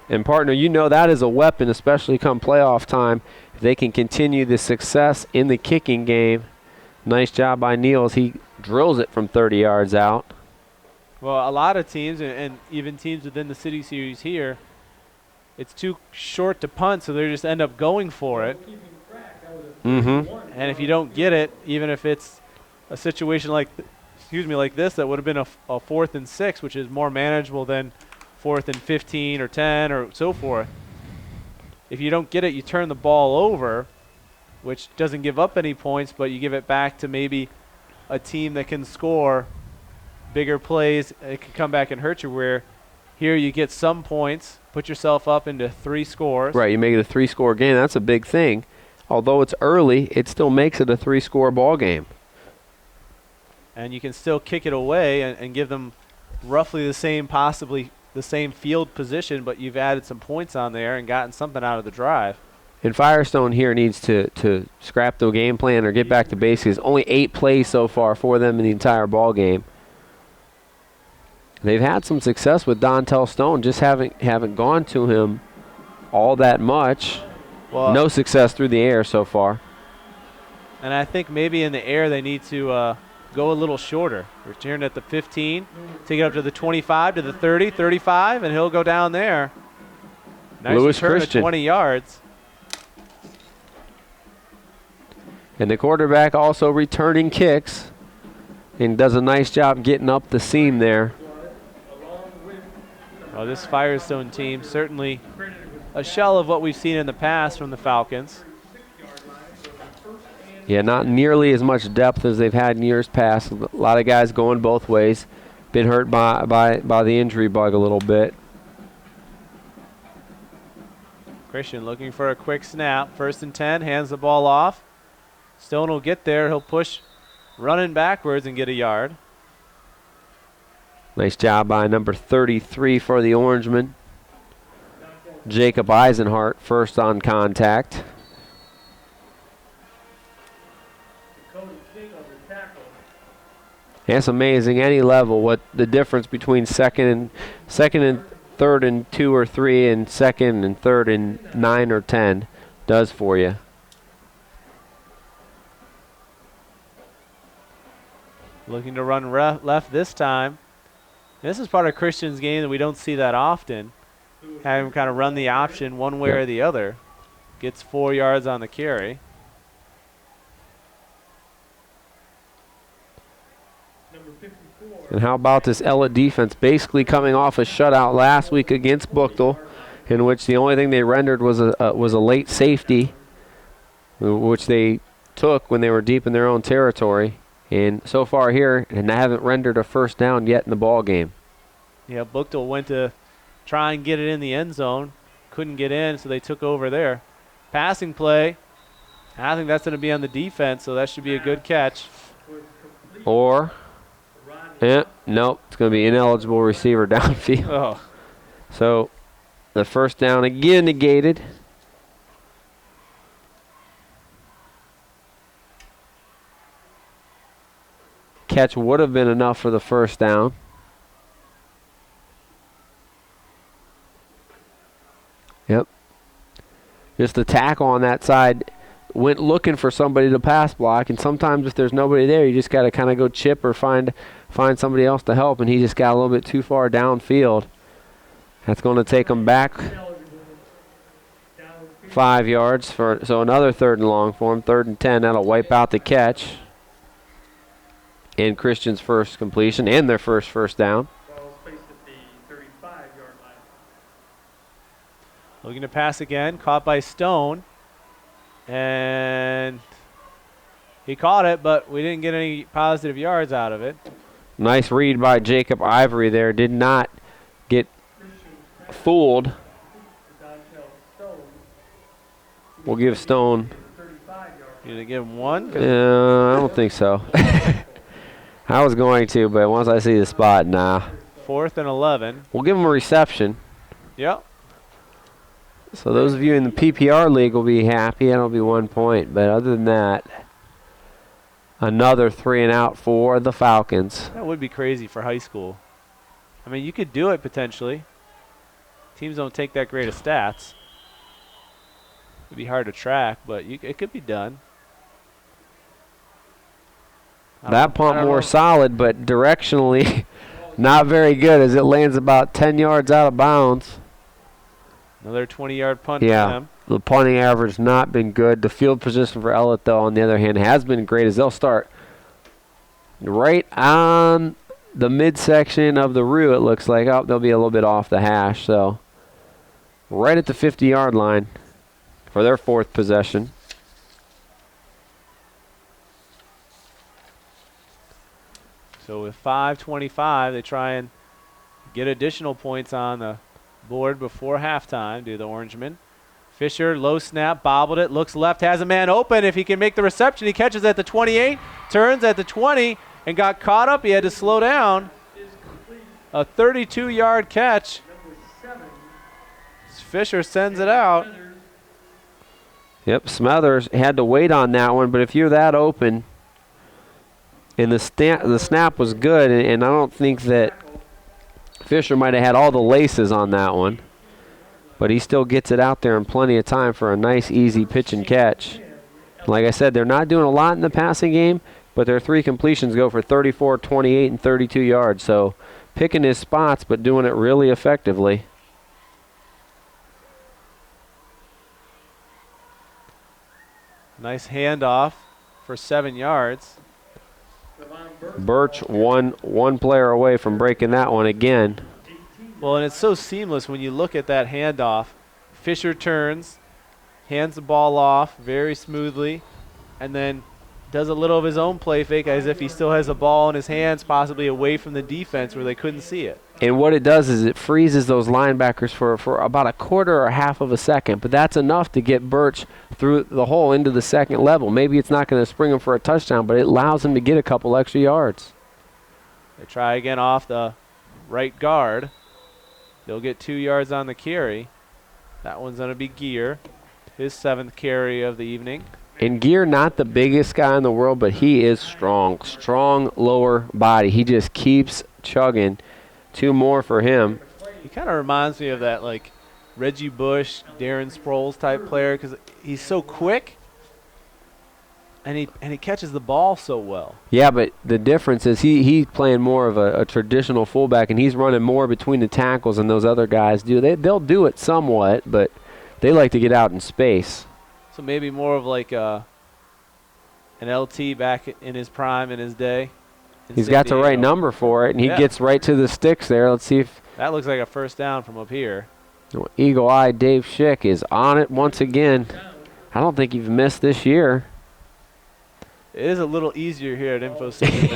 And partner, you know that is a weapon, especially come playoff time. If they can continue the success in the kicking game. Nice job by Neal as he drills it from 30 yards out. Well, a lot of teams, and even teams within the City Series here, it's too short to punt, so they just end up going for it. Mm-hmm. And if you don't get it, even if it's a situation like this, that would have been a 4th and 6, which is more manageable than 4th and 15 or 10 or so forth. If you don't get it, you turn the ball over, which doesn't give up any points, but you give it back to maybe a team that can score bigger plays. It can come back and hurt you, where here you get some points, put yourself up into 3 scores. Right, you make it a 3-score game. That's a big thing. Although it's early, it still makes it a 3-score ball game. And you can still kick it away and give them roughly the same, possibly the same field position, but you've added some points on there and gotten something out of the drive. And Firestone here needs to scrap the game plan or get back to basics. Only 8 plays so far for them in the entire ball game. They've had some success with Dontel Stone, just haven't gone to him all that much. Well, no success through the air so far. And I think maybe in the air they need to go a little shorter. Return at the 15, take it up to the 25, to the 30, 35, and he'll go down there. Nice Lewis return Christian. at 20 yards. And the quarterback also returning kicks and does a nice job getting up the seam there. Well, this Firestone team certainly a shell of what we've seen in the past from the Falcons. Yeah, not nearly as much depth as they've had in years past. A lot of guys going both ways. Been hurt by the injury bug a little bit. Christian looking for a quick snap. 1st and 10, hands the ball off. Stone will get there. He'll push running backwards and get a yard. Nice job by number 33 for the Orangemen. Jacob Eisenhart, first on contact. It's amazing any level what the difference between second and third and 2 or 3 and second and third and 9 or 10 does for you. Looking to run left this time. This is part of Christian's game that we don't see that often. Have him kind of run the option one way or the other. Gets 4 yards on the carry. Number 54. And how about this Ellet defense basically coming off a shutout last week against Buchtel, in which the only thing they rendered was a late safety, which they took when they were deep in their own territory. And so far here, and they haven't rendered a first down yet in the ball game. Yeah, Buchtel went to try and get it in the end zone. Couldn't get in, so they took over there. Passing play. I think that's going to be on the defense, so that should be a good catch. Or, nope, it's going to be ineligible receiver downfield. Oh, So the first down again negated. Catch would have been enough for the first down. Yep. Just the tackle on that side went looking for somebody to pass block, and sometimes if there's nobody there, you just got to kind of go chip or find somebody else to help, and he just got a little bit too far downfield. That's going to take him back 5 yards, so another 3rd and long for him, 3rd and 10. That'll wipe out the catch. And Christian's first completion and their first down. Ball's placed at the 35-yard line. looking to pass again. Caught by Stone. And he caught it, but we didn't get any positive yards out of it. Nice read by Jacob Ivory there. Did not get fooled. We'll give Stone. You gonna give him one? I don't think so. I was going to, but once I see the spot, nah. 4th and 11. We'll give him a reception. Yep. So those of you in the PPR league will be happy. That'll be 1 point. But other than that, another 3 and out for the Falcons. That would be crazy for high school. I mean, you could do it potentially. Teams don't take that great of stats. It'd be hard to track, but it could be done. That pump more solid, but directionally not very good as it lands about 10 yards out of bounds. Another 20-yard punt for Yeah, them. the punting average not been good. The field position for Ellet, though, on the other hand, has been great as they'll start right on the midsection of the route, it looks like. Oh, they'll be a little bit off the hash, so right at the 50-yard line for their 4th possession. So with 5:25, they try and get additional points on the board before halftime. Do the Orangemen. Fisher, low snap, bobbled it, looks left, has a man open. If he can make the reception, he catches at the 28, turns at the 20, and got caught up. He had to slow down. A 32-yard catch. Fisher sends it out. Yep, Smothers had to wait on that one, but if you're that open, and the snap was good, and I don't think that Fisher might have had all the laces on that one, but he still gets it out there in plenty of time for a nice, easy pitch and catch. Like I said, they're not doing a lot in the passing game, but their 3 completions go for 34, 28, and 32 yards. So picking his spots, but doing it really effectively. Nice handoff for 7 yards. Birch one player away from breaking that one again. Well, and it's so seamless when you look at that handoff. Fisher turns, hands the ball off very smoothly, and then does a little of his own play fake as if he still has the ball in his hands, possibly away from the defense where they couldn't see it. And what it does is it freezes those linebackers for about a quarter or half of a second, but that's enough to get Birch through the hole into the second level. Maybe it's not going to spring him for a touchdown, but it allows him to get a couple extra yards. They try again off the right guard. They'll get 2 yards on the carry. That one's going to be Gear, his 7th carry of the evening. And Gear, not the biggest guy in the world, but he is strong. Strong lower body. He just keeps chugging. 2 more for him. He kind of reminds me of that, like, Reggie Bush, Darren Sproles type player because he's so quick. And he catches the ball so well. Yeah, but the difference is he's playing more of a traditional fullback, and he's running more between the tackles than those other guys do. They'll do it somewhat, but they like to get out in space. So maybe more of like an LT back in his prime in his day. He's got the right number for it, and he gets right to the sticks there. Let's see if that looks like a first down from up here. Eagle-Eye Dave Schick is on it once again. I don't think you've missed this year. It is a little easier here at Infocision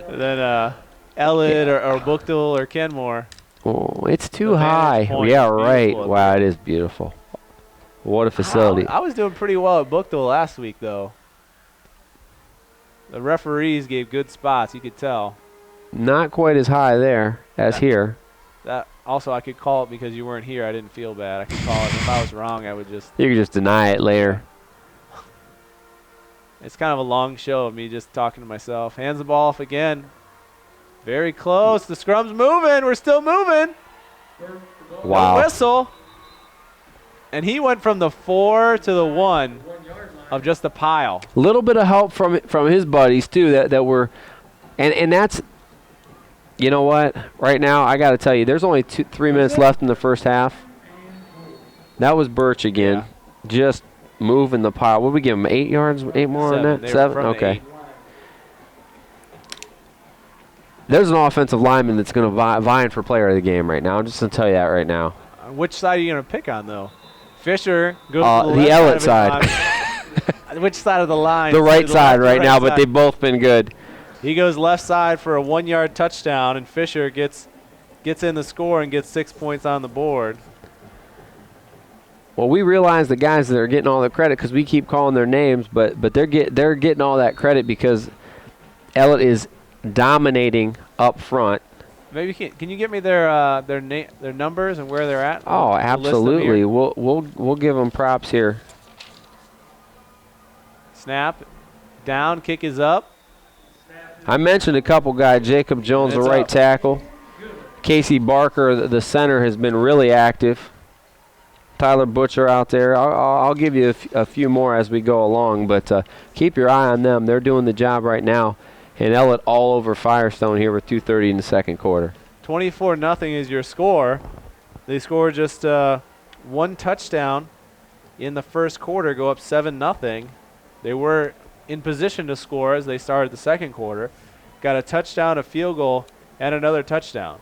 than Ellet or Buchtel or Kenmore. Oh, it's too high. Yeah, right. Wow, it is beautiful. What a facility. I was doing pretty well at Buchtel last week, though. The referees gave good spots, you could tell. Not quite as high there as here. That also, I could call it because you weren't here. I didn't feel bad. I could call it. If I was wrong, I would just... You could just deny it later. It's kind of a long show of me just talking to myself. Hands the ball off again. Very close. The scrum's moving. We're still moving. Wow. No whistle. And he went from the 4 to the 1 of just a pile. A little bit of help from his buddies, too, that were... And that's... You know what? Right now, I got to tell you, there's only 3 minutes left in the first half. That was Birch again. Yeah. Just moving the pile. What did we give him? 8 yards? 8 more on that? 7? Okay. There's an offensive lineman that's going to vying for player of the game right now. I'm just going to tell you that right now. Which side are you going to pick on, though? Fisher goes to the Ellet side. Which side of the line? The right side right now, but they've both been good. He goes left side for a 1-yard touchdown, and Fisher gets in the score and gets 6 points on the board. Well, we realize the guys that are getting all the credit because we keep calling their names, but they're getting all that credit because Ellet is dominating up front. Maybe can you give me their numbers and where they're at? Oh, absolutely. We'll give them props here. Snap, down, kick is up. I mentioned a couple guys. Jacob Jones, the right tackle. Casey Barker, the center, has been really active. Tyler Butcher out there. I'll give you a few more as we go along, but keep your eye on them. They're doing the job right now. And Ellet all over Firestone here with 2:30 in the second quarter. 24-0 is your score. They scored just 1 touchdown in the first quarter, go up 7-0. They were in position to score as they started the second quarter. Got a touchdown, a field goal, and another touchdown.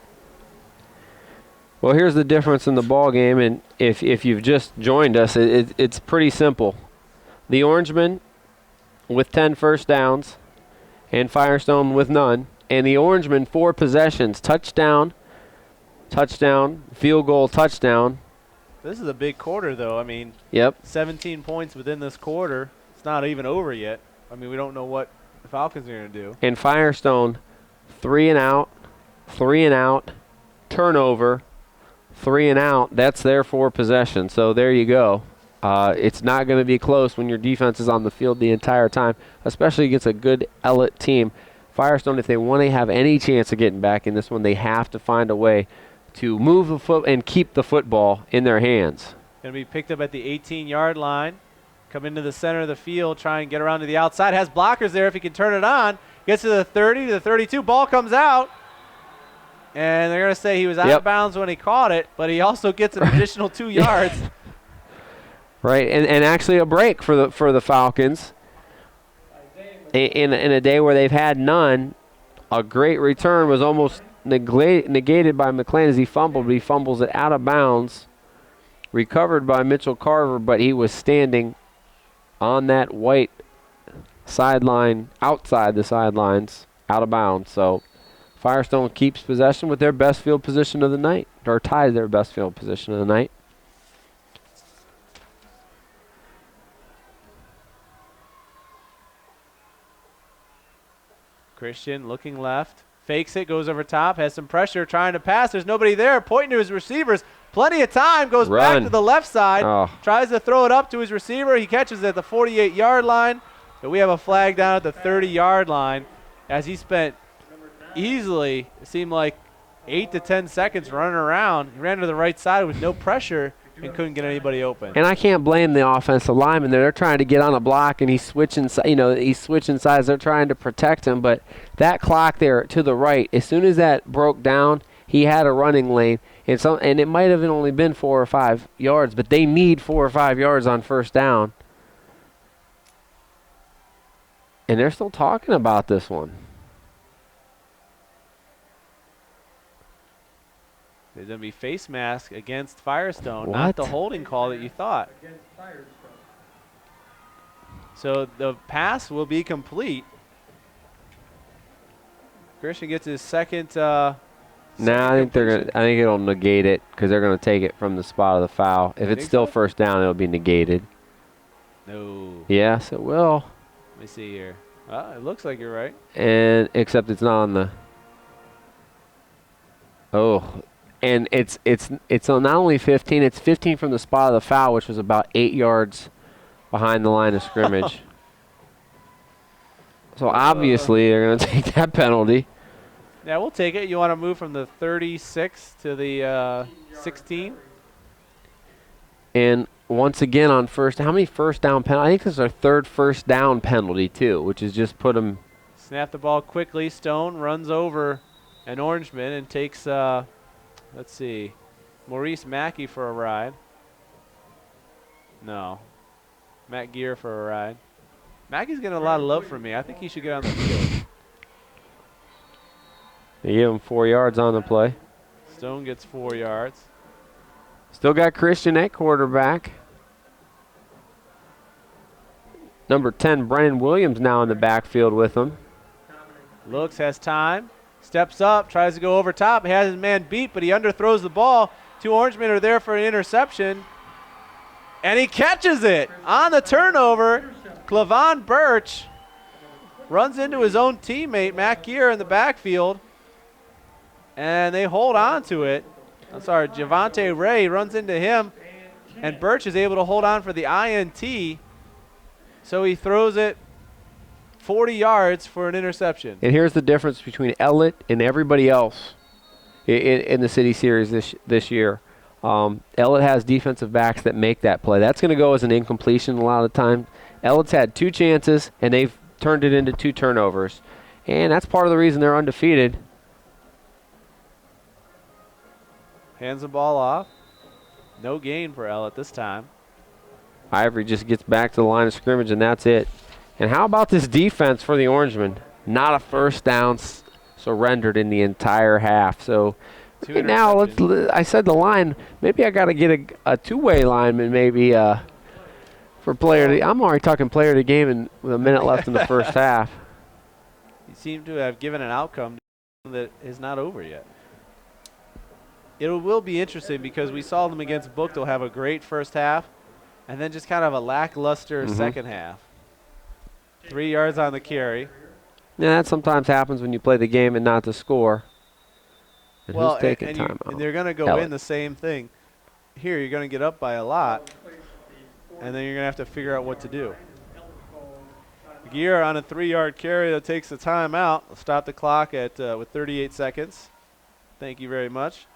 Well, here's the difference in the ball game, and if you've just joined us, it's pretty simple. The Orangemen with 10 first downs and Firestone with none, and the Orangemen 4 possessions, touchdown, field goal, touchdown. This is a big quarter, though. I mean, yep. 17 points within this quarter. It's not even over yet. I mean, we don't know what the Falcons are going to do. And Firestone, 3 and out, turnover, 3 and out. That's their 4 possessions. So there you go. It's not going to be close when your defense is on the field the entire time, especially against a good Ellet team. Firestone, if they want to have any chance of getting back in this one, they have to find a way to move the foot and keep the football in their hands. Going to be picked up at the 18-yard line. Come into the center of the field, try and get around to the outside. Has blockers there if he can turn it on. Gets to the 30, to the 32. Ball comes out. And they're going to say he was out of bounds when he caught it, but he also gets an additional 2 yards. Right, and actually a break for the Falcons. In a day where they've had none, a great return was almost negated by McLean as he fumbled, but he fumbles it out of bounds. Recovered by Mitchell Carver, but he was standing on that white sideline, outside the sidelines, out of bounds. So Firestone keeps possession with their best field position of the night, or ties their best field position of the night. Christian looking left, fakes it, goes over top, has some pressure, trying to pass. There's nobody there, pointing to his receivers. Plenty of time, goes back to the left side, tries to throw it up to his receiver. He catches it at the 48-yard line, but we have a flag down at the 30-yard line as he spent easily, it seemed like 8 to 10 seconds running around. He ran to the right side with no pressure, and couldn't get anybody open. And I can't blame the offensive lineman there. They're trying to get on a block, and he's switching, he's switching sides. They're trying to protect him, but that clock there to the right, as soon as that broke down, he had a running lane, and it might have only been 4 or 5 yards, but they need 4 or 5 yards on first down. And they're still talking about this one. There's going to be face mask against Firestone, What? not the holding call that you thought. Against Firestone. So the pass will be complete. Christian gets his second. I think I think it'll negate it because they're gonna take it from the spot of the foul. If it's still first down, it'll be negated. No. Yes, it will. Let me see here. It looks like you're right. And except it's not on the. Oh, and it's on not only 15. It's 15 from the spot of the foul, which was about 8 yards behind the line of scrimmage. So obviously they're gonna take that penalty. Yeah, we'll take it. You want to move from the 36 to the 16? And once again on how many first down penalties? I think this is our third first down penalty too, which is just put them. Snap the ball quickly. Stone runs over an Orangeman and takes, let's see, Maurice Mackey for a ride. No. Matt Gear for a ride. Mackey's getting a lot of love from me. I think he should get on the field. They give him 4 yards on the play. Stone gets 4 yards. Still got Christian at quarterback. Number 10, Brennan Williams now in the backfield with him. Looks, has time. Steps up, tries to go over top. He has his man beat, but he underthrows the ball. 2 Orangemen are there for an interception. And he catches it on the turnover. Clavon Birch runs into his own teammate, Matt Gear, in the backfield. And they hold on to it. I'm sorry, Javante Ray runs into him. And Birch is able to hold on for the INT. So he throws it 40 yards for an interception. And here's the difference between Ellet and everybody else in the City Series this year. Ellet has defensive backs that make that play. That's going to go as an incompletion a lot of the time. Ellet's had 2 chances, and they've turned it into 2 turnovers. And that's part of the reason they're undefeated. Hands the ball off. No gain for Ellet this time. Ivory just gets back to the line of scrimmage, and that's it. And how about this defense for the Orangemen? Not a first down surrendered in the entire half. So now I said the line. Maybe I got to get a two-way lineman maybe for player. I'm already talking player of the game with a minute left in the first half. You seem to have given an outcome that is not over yet. It will be interesting because we saw them against Bookville have a great first half and then just kind of a lackluster second half. 3 yards on the carry. Yeah, that sometimes happens when you play the game and not the score. And Well, who's taking and time out? they're going to go Ellet. in the same thing. Here, you're going to get up by a lot, and then you're going to have to figure out what to do. Gear on a 3-yard carry that takes the timeout. We'll stop the clock at with 38 seconds. Thank you very much.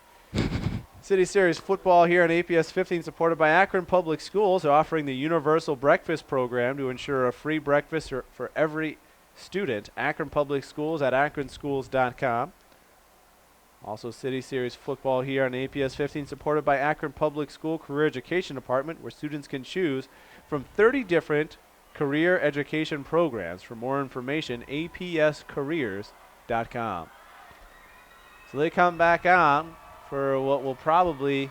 City Series football here on APS 15, supported by Akron Public Schools, are offering the Universal Breakfast Program to ensure a free breakfast for every student. Akron Public Schools at akronschools.com. Also City Series football here on APS 15, supported by Akron Public School Career Education Department, where students can choose from 30 different career education programs. For more information, apscareers.com. So they come back on for what will probably,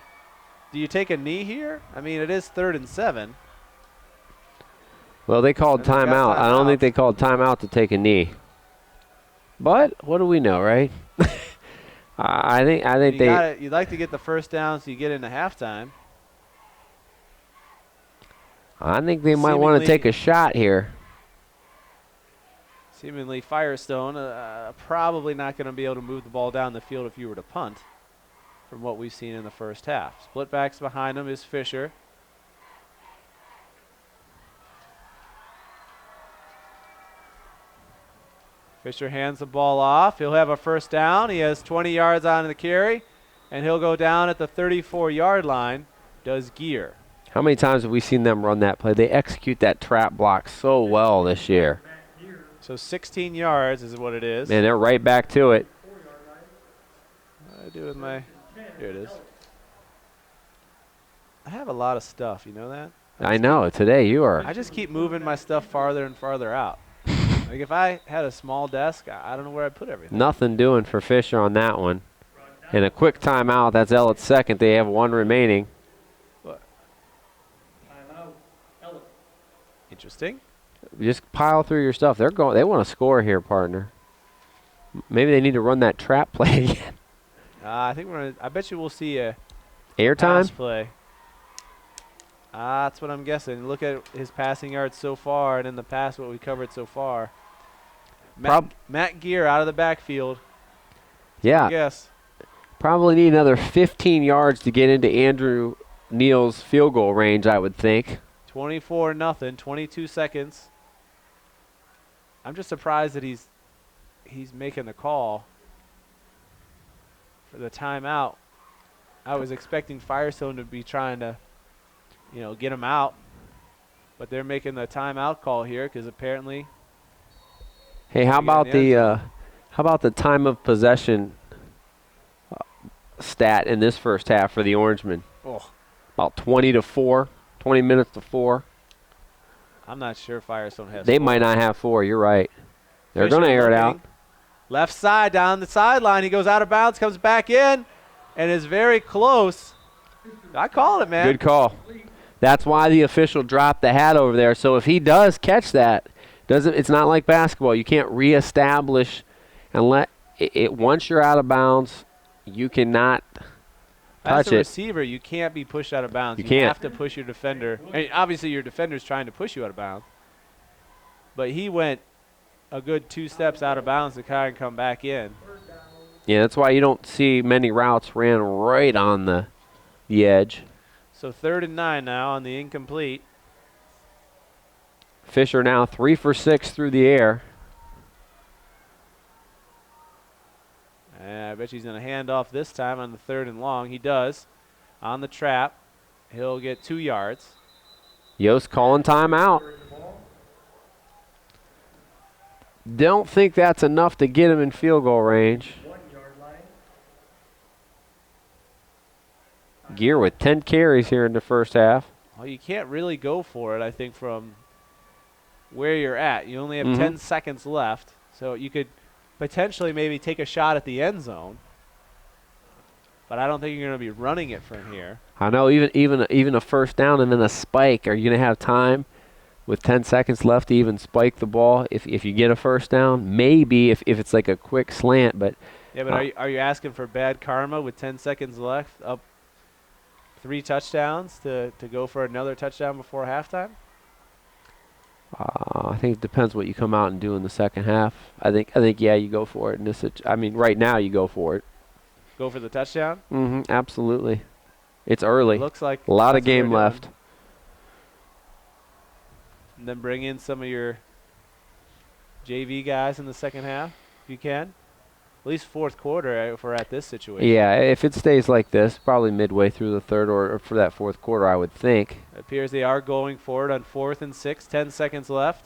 do you take a knee here? I mean, it is 3rd and 7. Well, they called And they got timeout. I don't timeout. think they called timeout to take a knee. But what do we know, right? I think You'd like to get the first down so you get into halftime. I think they might want to Seemingly- take a shot here. Seemingly Firestone probably not going to be able to move the ball down the field if you were to punt, from what we've seen in the first half. Split backs behind him is Fisher. Fisher hands the ball off. He'll have a first down. He has 20 yards on the carry, and he'll go down at the 34-yard line. does Gear. How many times have we seen them run that play? They execute that trap block so well this year. So 16 yards is what it is. Man, they're right back to it. What do I do with my... Here it is. I have a lot of stuff, you know that? I know. Today you are. I just keep moving my stuff farther and farther out. Like if I had a small desk, I don't know where I'd put everything. Nothing doing for Fisher on that one. And a quick timeout. That's Ellet's second. They have one remaining. Interesting. Just pile through your stuff. They're going. They want to score here, partner. Maybe they need to run that trap play again. I think we're gonna. I bet you we'll see a Airtime pass play. That's what I'm guessing. Look at his passing yards so far, and in the past what we covered so far. Matt Gear out of the backfield. Yeah. Yes. Probably need another 15 yards to get into Andrew Neal's field goal range, I would think. 24-0, 22 seconds. I'm just surprised that he's making the call for the timeout. I was expecting Firestone to be trying to, get him out, but they're making the timeout call here because apparently. Hey, how about the time of possession stat in this first half for the Orangemen? Oh. About 20 minutes to 4. I'm not sure Firestone has. They 4. might not have 4. You're right. They're going to air it out. Left side down the sideline. He goes out of bounds, comes back in, and is very close. I called it, man. Good call. That's why the official dropped the hat over there. So if he does catch that, it's not like basketball. You can't reestablish and let it once you're out of bounds, you cannot touch As a it. receiver, you can't be pushed out of bounds. You can't. Have to push your defender. And obviously, your defender's trying to push you out of bounds. But he went a good 2 steps out of bounds to kind of come back in. Yeah, that's why you don't see many routes ran right on the edge. So 3rd and 9 now on the incomplete. Fisher now 3 for 6 through the air. And I bet he's going to hand off this time on the 3rd and long. He does. On the trap, he'll get 2 yards. Yost calling timeout. Don't think that's enough to get him in field goal range. 1 yard line. Gear with 10 carries here in the first half. Well, you can't really go for it, I think, from where you're at. You only have 10 seconds left, so you could potentially maybe take a shot at the end zone. But I don't think you're going to be running it from here. I know, even a first down and then a spike. Are you going to have time with 10 seconds left to even spike the ball if you get a first down? Maybe if it's like a quick slant, but Yeah, but are you asking for bad karma with 10 seconds left, up 3 touchdowns to go for another touchdown before halftime? I think it depends what you come out and do in the second half. I think yeah, you go for it. Right now you go for it. Go for the touchdown? Absolutely. It's early. It looks like a lot of that's what they're game doing. left. And then bring in some of your JV guys in the second half, if you can. At least fourth quarter if we're at this situation. Yeah, if it stays like this, probably midway through the third or for that fourth quarter, I would think. It appears they are going for it on 4th and 6, 10 seconds left.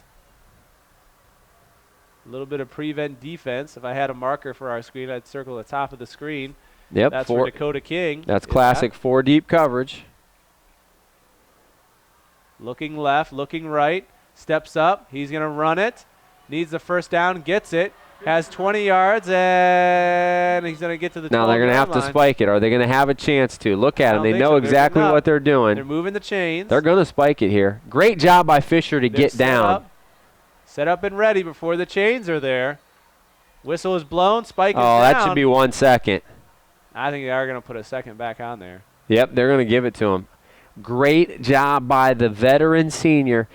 A little bit of prevent defense. If I had a marker for our screen, I'd circle the top of the screen. Yep, That's for Dakota King. That's classic 4 deep coverage. Looking left, looking right, steps up. He's going to run it. Needs the first down, gets it. Has 20 yards, and he's going to get to the 12-yard line. Now they're going to have to spike it. Are they going to have a chance to? Look at them. They know exactly what they're doing. They're moving the chains. They're going to spike it here. Great job by Fisher to get down. Set up and ready before the chains are there. Whistle is blown. Spike is down. Oh, that should be 1 second. I think they are going to put a second back on there. Yep, they're going to give it to him. Great job by the veteran senior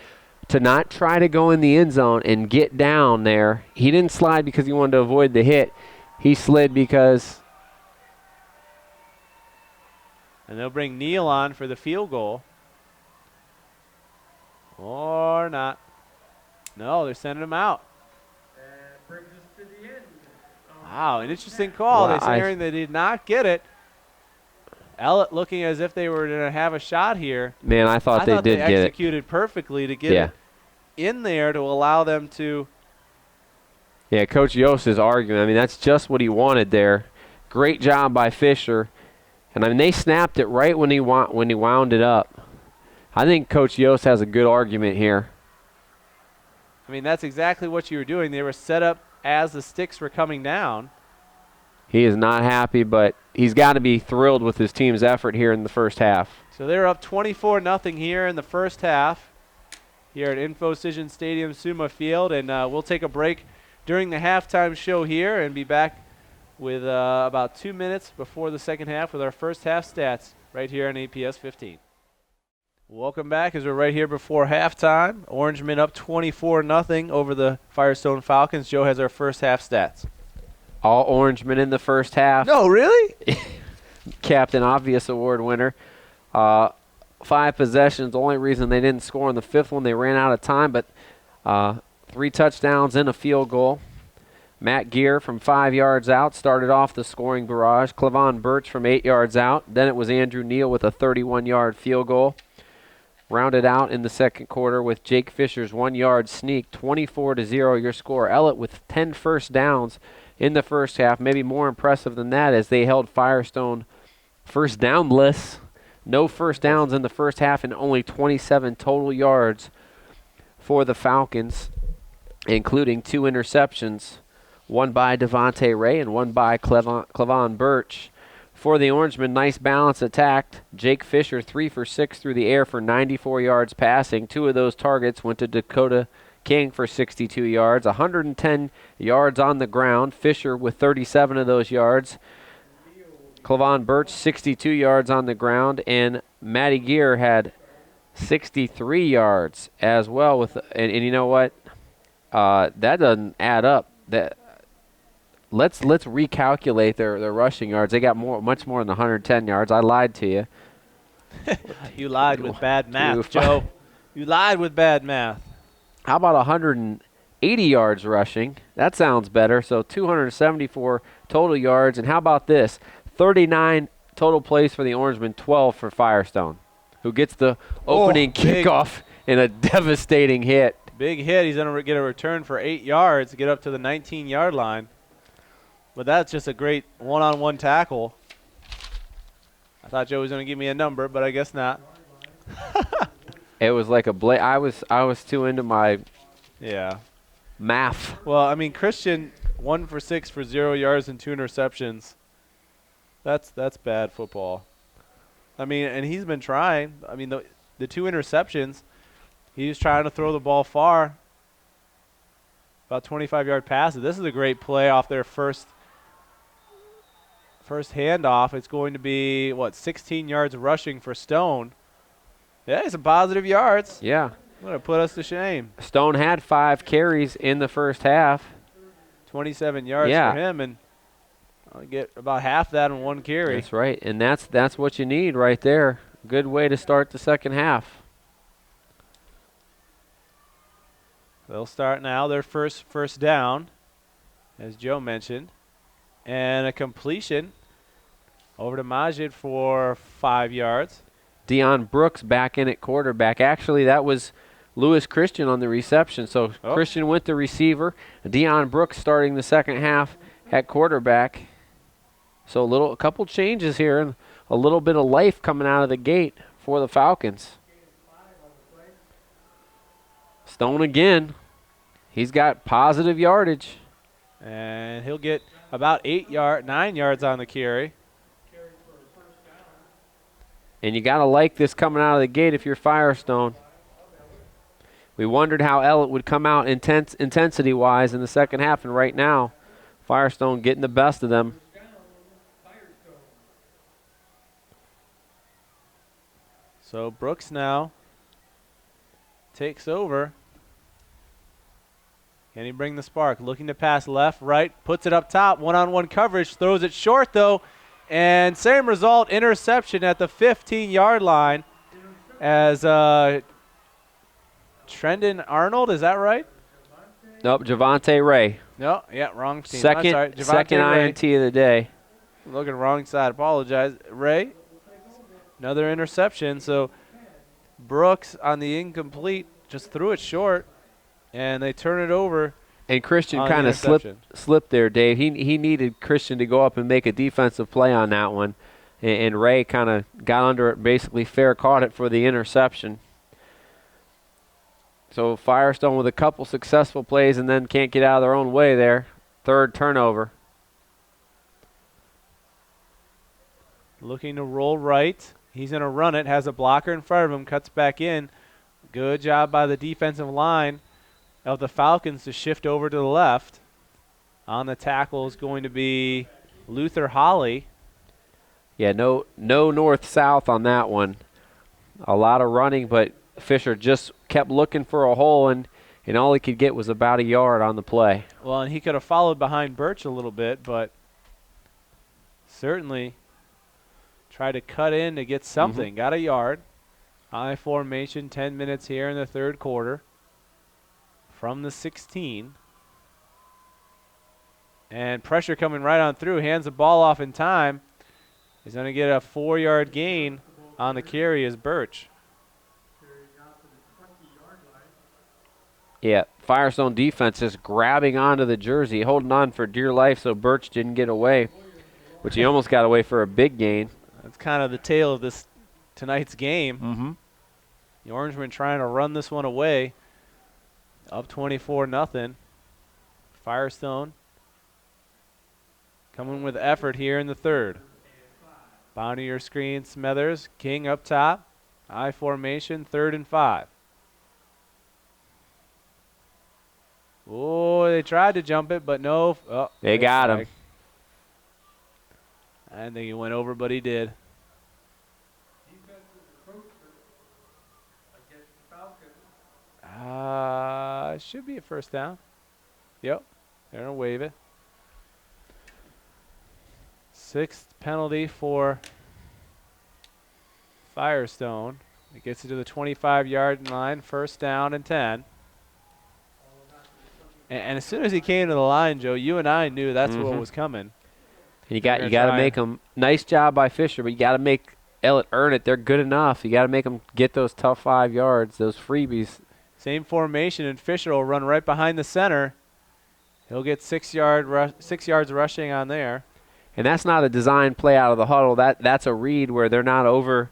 to not try to go in the end zone and get down there. He didn't slide because he wanted to avoid the hit. He slid because... And they'll bring Neal on for the field goal. Or not. No, they're sending him out. Brings us to the end. Wow, an interesting call. Well, They're saying they did not get it. Ellet looking as if they were going to have a shot here. Man, I thought they did get it. Executed perfectly to get it in there to allow them to. Yeah, Coach Yost is arguing. I mean, that's just what he wanted there. Great job by Fisher. And I mean, they snapped it right when he wound it up. I think Coach Yost has a good argument here. I mean, that's exactly what you were doing. They were set up as the sticks were coming down. He is not happy, but he's got to be thrilled with his team's effort here in the first half. So they're up 24-0 here in the first half here at Infocision Stadium, Suma Field. And we'll take a break during the halftime show here and be back with about 2 minutes before the second half with our first half stats right here on APS 15. Welcome back as we're right here before halftime. Orangmen up 24-0 over the Firestone Falcons. Joe has our first half stats. All Orangemen in the first half. No, really? Captain Obvious Award winner. 5 possessions. The only reason they didn't score in the fifth one, they ran out of time, but 3 touchdowns and a field goal. Matt Gear from 5 yards out started off the scoring barrage. Clevon Birch from 8 yards out. Then it was Andrew Neal with a 31-yard field goal. Rounded out in the second quarter with Jake Fisher's 1-yard sneak, 24-0 your score. Ellet with 10 first downs in the first half. Maybe more impressive than that as they held Firestone first downless. No first downs in the first half and only 27 total yards for the Falcons, including 2 interceptions, one by Devontae Ray and one by Clevon Birch. For the Orangemen, nice balance attack. Jake Fisher 3 for 6 through the air for 94 yards passing. 2 of those targets went to Dakota King for 62 yards, 110 yards on the ground. Fisher with 37 of those yards. Clevon Birch 62 yards on the ground, and Matty Gear had 63 yards as well. And you know what? That doesn't add up. Let's recalculate their rushing yards. They got much more than 110 yards. I lied to you. You lied with bad math, Joe. You lied with bad math. How about 180 yards rushing? That sounds better. So 274 total yards. And how about this? 39 total plays for the Orangemen, 12 for Firestone, who gets the opening kickoff in a devastating hit. Big hit. He's going to get a return for 8 yards to get up to the 19-yard line. But that's just a great one-on-one tackle. I thought Joe was going to give me a number, but I guess not. It was like a I was too into my math. Well, I mean, Christian 1 for 6 for 0 yards and 2 interceptions. That's bad football. I mean, and he's been trying. I mean, the 2 interceptions, he was trying to throw the ball far. About 25-yard passes. This is a great play off their first handoff. It's going to be, 16 yards rushing for Stone. Yeah, some positive yards. Yeah. Going to put us to shame. Stone had 5 carries in the first half. 27 yards for him, and I'll get about half that in 1 carry. That's right, and that's what you need right there. Good way to start the second half. They'll start now their first down, as Joe mentioned, and a completion over to Majid for 5 yards. Deion Brooks back in at quarterback. Actually, that was Lewis Christian on the reception. So Christian went to receiver. Deion Brooks starting the second half at quarterback. So a couple changes here, and a little bit of life coming out of the gate for the Falcons. Stone again. He's got positive yardage. And he'll get about 9 yards on the carry. And you got to like this coming out of the gate if you're Firestone. We wondered how Ellet would come out intensity-wise in the second half, and right now, Firestone getting the best of them. So Brooks now takes over. Can he bring the spark? Looking to pass left, right, puts it up top, one-on-one coverage, throws it short though, and same result, interception at the 15-yard line as Trendon Arnold, is that right? Nope, Javante Ray. No, yeah, wrong team. Second INT of the day. Looking wrong side, apologize. Ray Another interception. So Brooks on the incomplete just threw it short, and they turn it over. And Christian on the kind of interception. slipped there, Dave. He needed Christian to go up and make a defensive play on that one. And Ray kind of got under it, basically fair caught it for the interception. So Firestone with a couple successful plays and then can't get out of their own way there. Third turnover. Looking to roll right. He's going to run it, has a blocker in front of him, cuts back in. Good job by the defensive line of the Falcons to shift over to the left. On the tackle is going to be Luther Holly. Yeah, no north-south on that one. A lot of running, but Fisher just kept looking for a hole, and all he could get was about a yard on the play. Well, and he could have followed behind Birch a little bit, but certainly tried to cut in to get something. Got a yard. I formation, 10 minutes here in the third quarter from the 16. And pressure coming right on through. Hands the ball off in time. He's going to get a 4-yard gain on the carry as Birch. Yeah, Firestone defense is grabbing onto the jersey, holding on for dear life so Birch didn't get away, which he almost got away for a big gain. That's kind of the tale of this tonight's game. The Orangemen trying to run this one away. Up 24-0. Firestone coming with effort here in the third. Bottom of your screen, Smethers. King up top. I formation, 3rd and 5. Oh, they tried to jump it, but no. Oh, They got him. I didn't think he went over, but he did. Should be a first down. Yep. They're going to wave it. 6th penalty for Firestone. It gets it to the 25-yard line, 1st down and 10. And as soon as he came to the line, Joe, you and I knew that's what was coming. And you got to make them. Nice job by Fisher, but you got to make Ellet earn it. They're good enough. You got to make them get those tough 5 yards, those freebies. Same formation, and Fisher will run right behind the center. He'll get 6 yards rushing on there. And that's not a design play out of the huddle. That's a read where they're not over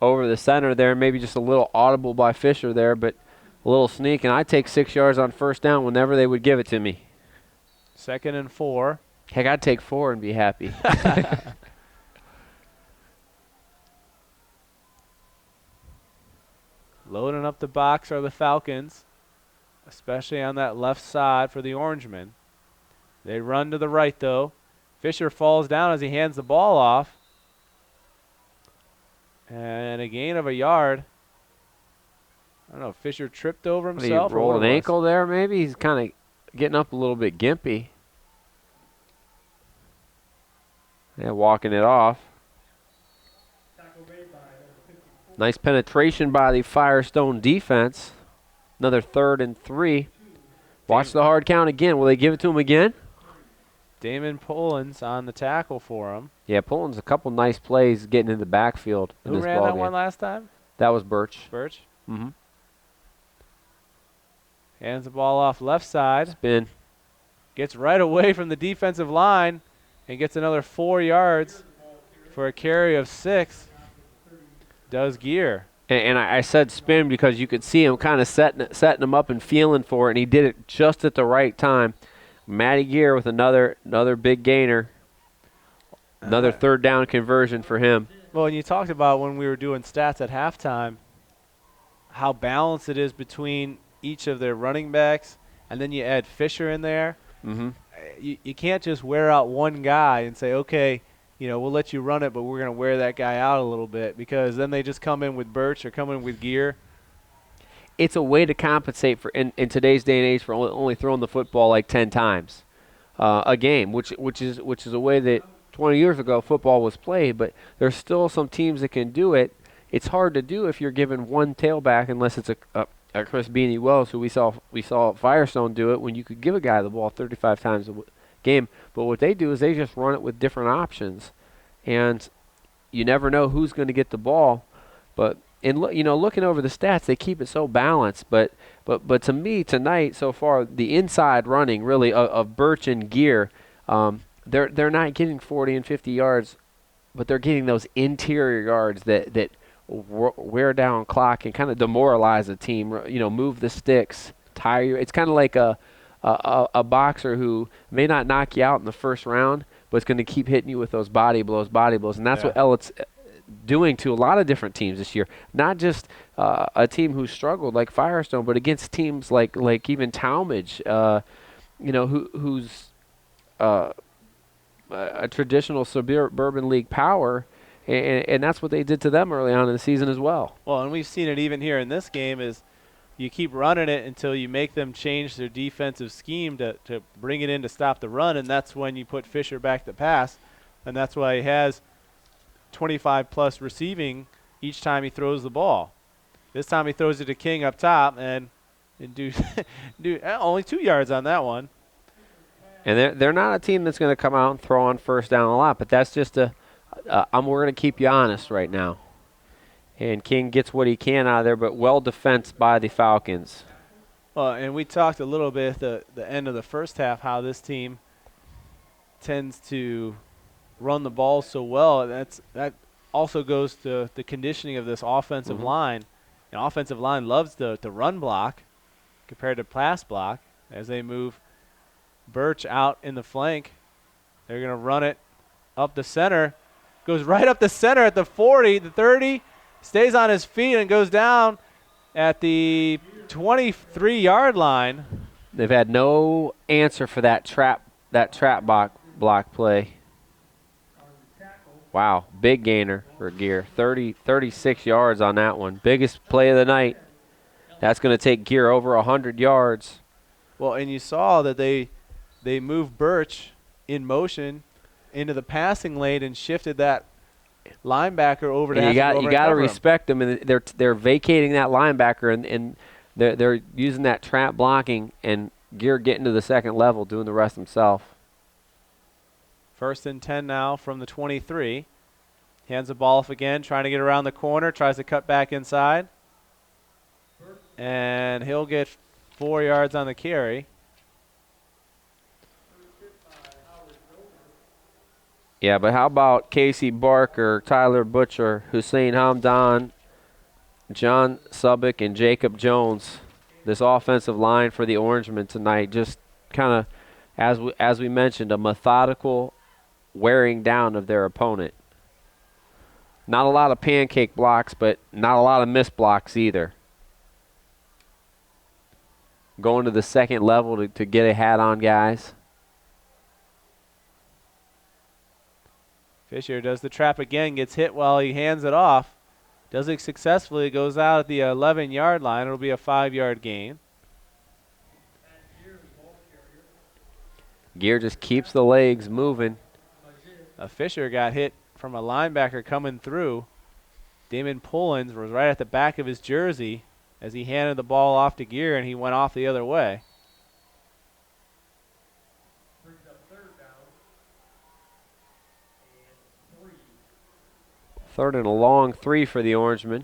the center there. Maybe just a little audible by Fisher there, but a little sneak. And I'd take 6 yards on 1st down whenever they would give it to me. 2nd and 4. Heck, I'd take 4 and be happy. Loading up the box are the Falcons, especially on that left side for the Orangemen. They run to the right, though. Fisher falls down as he hands the ball off. And a gain of a yard. I don't know, Fisher tripped over himself. Did he roll an ankle there, maybe? He's kind of getting up a little bit gimpy. Yeah, walking it off. Nice penetration by the Firestone defense. Another 3rd and 3. Watch the hard count again. Will they give it to him again? Damon Pollins on the tackle for him. Yeah, Pollins a couple nice plays getting in the backfield. Who ran that one last time? That was Birch. Birch. Hands the ball off left side. Spin. Gets right away from the defensive line and gets another 4 yards for a carry of 6. Does Gear. And I said spin because you could see him kind of setting him up and feeling for it, and he did it just at the right time. Matty Gear with another big gainer. Another 3rd down conversion for him. Well, and you talked about when we were doing stats at halftime how balanced it is between each of their running backs, and then you add Fisher in there. You can't just wear out one guy and say, okay, we'll let you run it, but we're going to wear that guy out a little bit, because then they just come in with Birch or come in with Gear. It's a way to compensate for in today's day and age for only throwing the football like 10 times a game, which is a way that 20 years ago football was played. But there's still some teams that can do it. It's hard to do if you're given one tailback, unless it's a Chris Beanie Wells, who we saw Firestone do it when you could give a guy the ball 35 times a game. But what they do is they just run it with different options, and you never know who's going to get the ball. But looking over the stats, they keep it so balanced. But to me tonight so far, the inside running really of Birch and Gear, they're not getting 40 and 50 yards, but they're getting those interior yards that wear down clock and kind of demoralize the team. Move the sticks, tire you. It's kind of like a boxer who may not knock you out in the first round, but it's going to keep hitting you with those body blows, and that's what Ellet's doing to a lot of different teams this year. Not just a team who struggled like Firestone, but against teams like even Talmadge, who's a traditional suburban league power, and that's what they did to them early on in the season as well. Well, and we've seen it even here in this game is you keep running it until you make them change their defensive scheme to bring it in to stop the run, and that's when you put Fisher back to pass, and that's why he has 25-plus receiving each time he throws the ball. This time he throws it to King up top, and do only 2 yards on that one. And they're not a team that's going to come out and throw on first down a lot, but that's just we're going to keep you honest right now. And King gets what he can out of there, but well defensed by the Falcons. Well, and we talked a little bit at the end of the first half how this team tends to run the ball so well. And that also goes to the conditioning of this offensive line. An offensive line loves the run block compared to pass block. As they move Birch out in the flank, they're going to run it up the center. Goes right up the center at the 40, the 30. Stays on his feet and goes down at the 23-yard line. They've had no answer for that trap block play. Wow, big gainer for Gear. 36 yards on that one. Biggest play of the night. That's going to take Gear over 100 yards. Well, and you saw that they moved Birch in motion into the passing lane and shifted that linebacker over to you got to respect them, and they're vacating that linebacker, and they're using that trap blocking, and Gear getting to the second level, doing the rest himself. 1st and 10 now from the 23. Hands the ball off again, trying to get around the corner, tries to cut back inside, and he'll get 4 yards on the carry. Yeah, but how about Casey Barker, Tyler Butcher, Hussein Hamdan, John Subic, and Jacob Jones? This offensive line for the Orangemen tonight, just kind of, as we mentioned, a methodical wearing down of their opponent. Not a lot of pancake blocks, but not a lot of missed blocks either. Going to the second level to get a hat on guys. Fisher does the trap again, gets hit while he hands it off. Does it successfully, goes out at the 11-yard line. It'll be a 5-yard gain. Gear just keeps the legs moving. Fisher got hit from a linebacker coming through. Damon Pullins was right at the back of his jersey as he handed the ball off to Gear, and he went off the other way. Third and a long 3 for the Orangemen.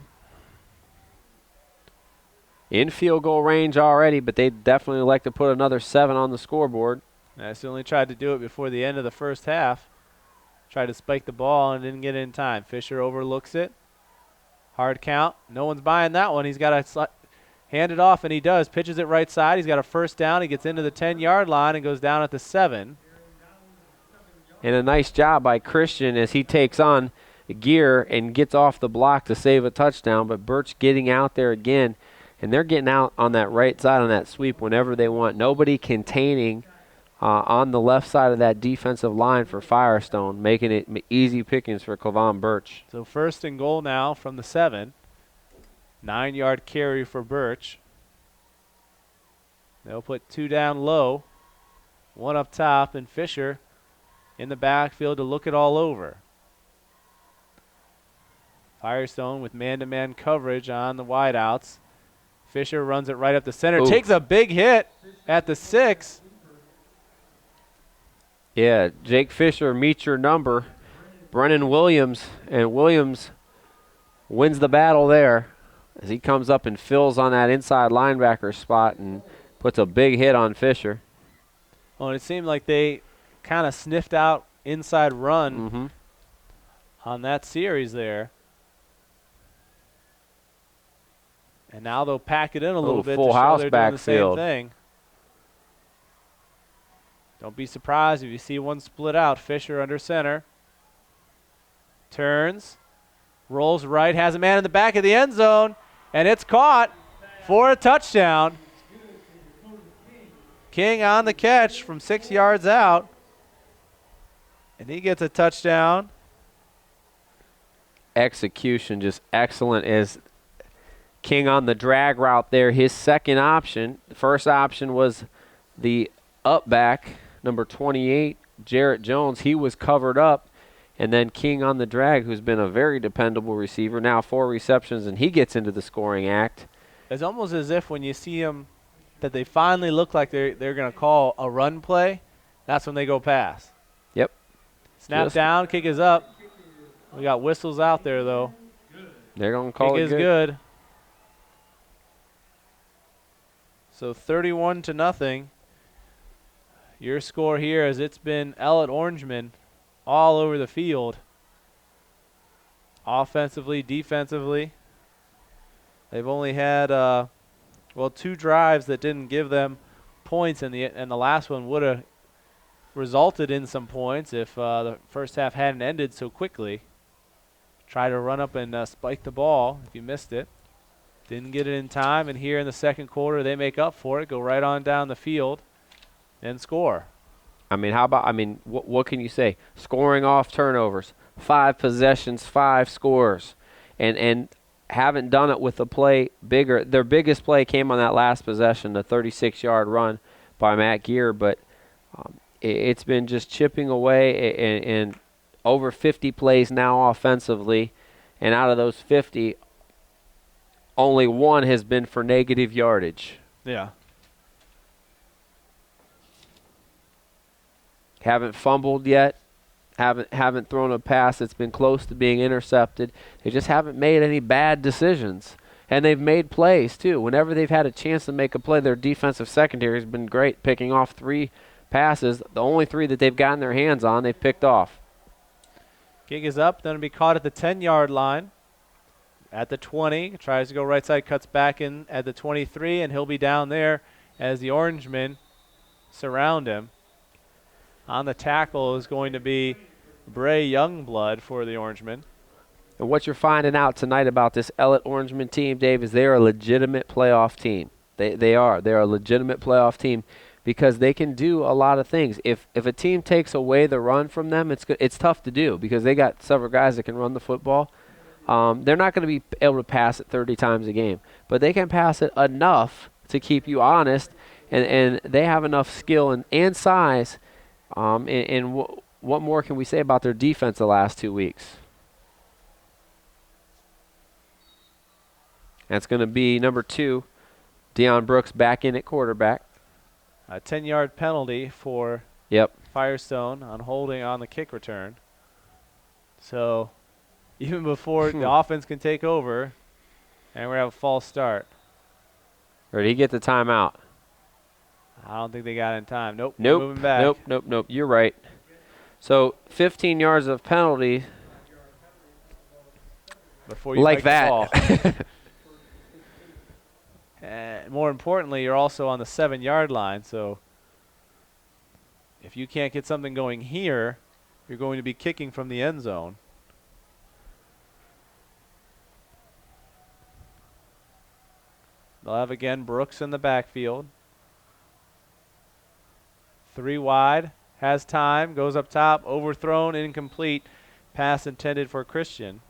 In field goal range already, but they definitely like to put another 7 on the scoreboard. They only tried to do it before the end of the first half. Tried to spike the ball and didn't get it in time. Fisher overlooks it. Hard count. No one's buying that one. He's got to hand it off, and he does. Pitches it right side. He's got a first down. He gets into the 10-yard line and goes down at the 7. And a nice job by Christian as he takes on Gear and gets off the block to save a touchdown, but Birch getting out there again, and they're getting out on that right side on that sweep whenever they want. Nobody containing on the left side of that defensive line for Firestone, making it easy pickings for Cleavon Birch. So 1st and goal now from the 7. 9-yard carry for Birch. They'll put 2 down low, 1 up top, and Fisher in the backfield to look it all over. Firestone with man-to-man coverage on the wideouts. Fisher runs it right up the center. Ooh. Takes a big hit at the 6. Yeah, Jake Fisher meets your number. Brennan Williams, and Williams wins the battle there as he comes up and fills on that inside linebacker spot and puts a big hit on Fisher. Well, it seemed like they kind of sniffed out inside run on that series there. And now they'll pack it in a little bit full to show house they're doing the same backfield. thing. Don't be surprised if you see one split out. Fisher under center. Turns. Rolls right. Has a man in the back of the end zone. And it's caught for a touchdown. King on the catch from 6 yards out. And he gets a touchdown. Execution just excellent as King on the drag route there. His second option. The first option was the up back, number 28, Jarrett Jones. He was covered up. And then King on the drag, who's been a very dependable receiver, now 4 receptions, and he gets into the scoring act. It's almost as if when you see him that they finally look like they're going to call a run play, that's when they go pass. Yep. Snap down, kick is up. We got whistles out there, though. They're going to call kick it is good. good. So 31-0. Your score here as it's been Ellet Orangmen all over the field. Offensively, defensively. They've only had 2 drives that didn't give them points, and the last one would have resulted in some points if the first half hadn't ended so quickly. Try to run up and spike the ball if you missed it. Didn't get it in time, and here in the second quarter they make up for it, go right on down the field and score. I mean, what can you say? Scoring off turnovers, 5 possessions, 5 scores, and haven't done it with a play bigger. Their biggest play came on that last possession, the 36-yard run by Matt Gear, but it's been just chipping away and over 50 plays now offensively, and out of those 50, only 1 has been for negative yardage. Yeah. Haven't fumbled yet. Haven't thrown a pass that's been close to being intercepted. They just haven't made any bad decisions. And they've made plays, too. Whenever they've had a chance to make a play, their defensive secondary has been great, picking off 3 passes. The only 3 that they've gotten their hands on, they've picked off. Kick is up, then it'll be caught at the 10-yard line. At the 20, tries to go right side, cuts back in at the 23, and he'll be down there as the Orangemen surround him. On the tackle is going to be Bray Youngblood for the Orangemen. And what you're finding out tonight about this Ellet Orangemen team, Dave, is they're a legitimate playoff team. They are. They're a legitimate playoff team because they can do a lot of things. If a team takes away the run from them, it's tough to do because they got several guys that can run the football. They're not going to be able to pass it 30 times a game, but they can pass it enough to keep you honest, and they have enough skill and size. And what more can we say about their defense the last 2 weeks? That's going to be number 2, Deion Brooks back in at quarterback. A 10-yard penalty for Firestone on holding on the kick return. So even before the offense can take over, and we're going to have a false start. Or did he get the timeout? I don't think they got it in time. Nope. Moving back. Nope. You're right. So 15 yards of penalty. Before you like that. The ball. And more importantly, you're also on the 7-yard line. So if you can't get something going here, you're going to be kicking from the end zone. They'll have again Brooks in the backfield. 3 wide, has time, goes up top, overthrown, incomplete. Pass intended for Christian.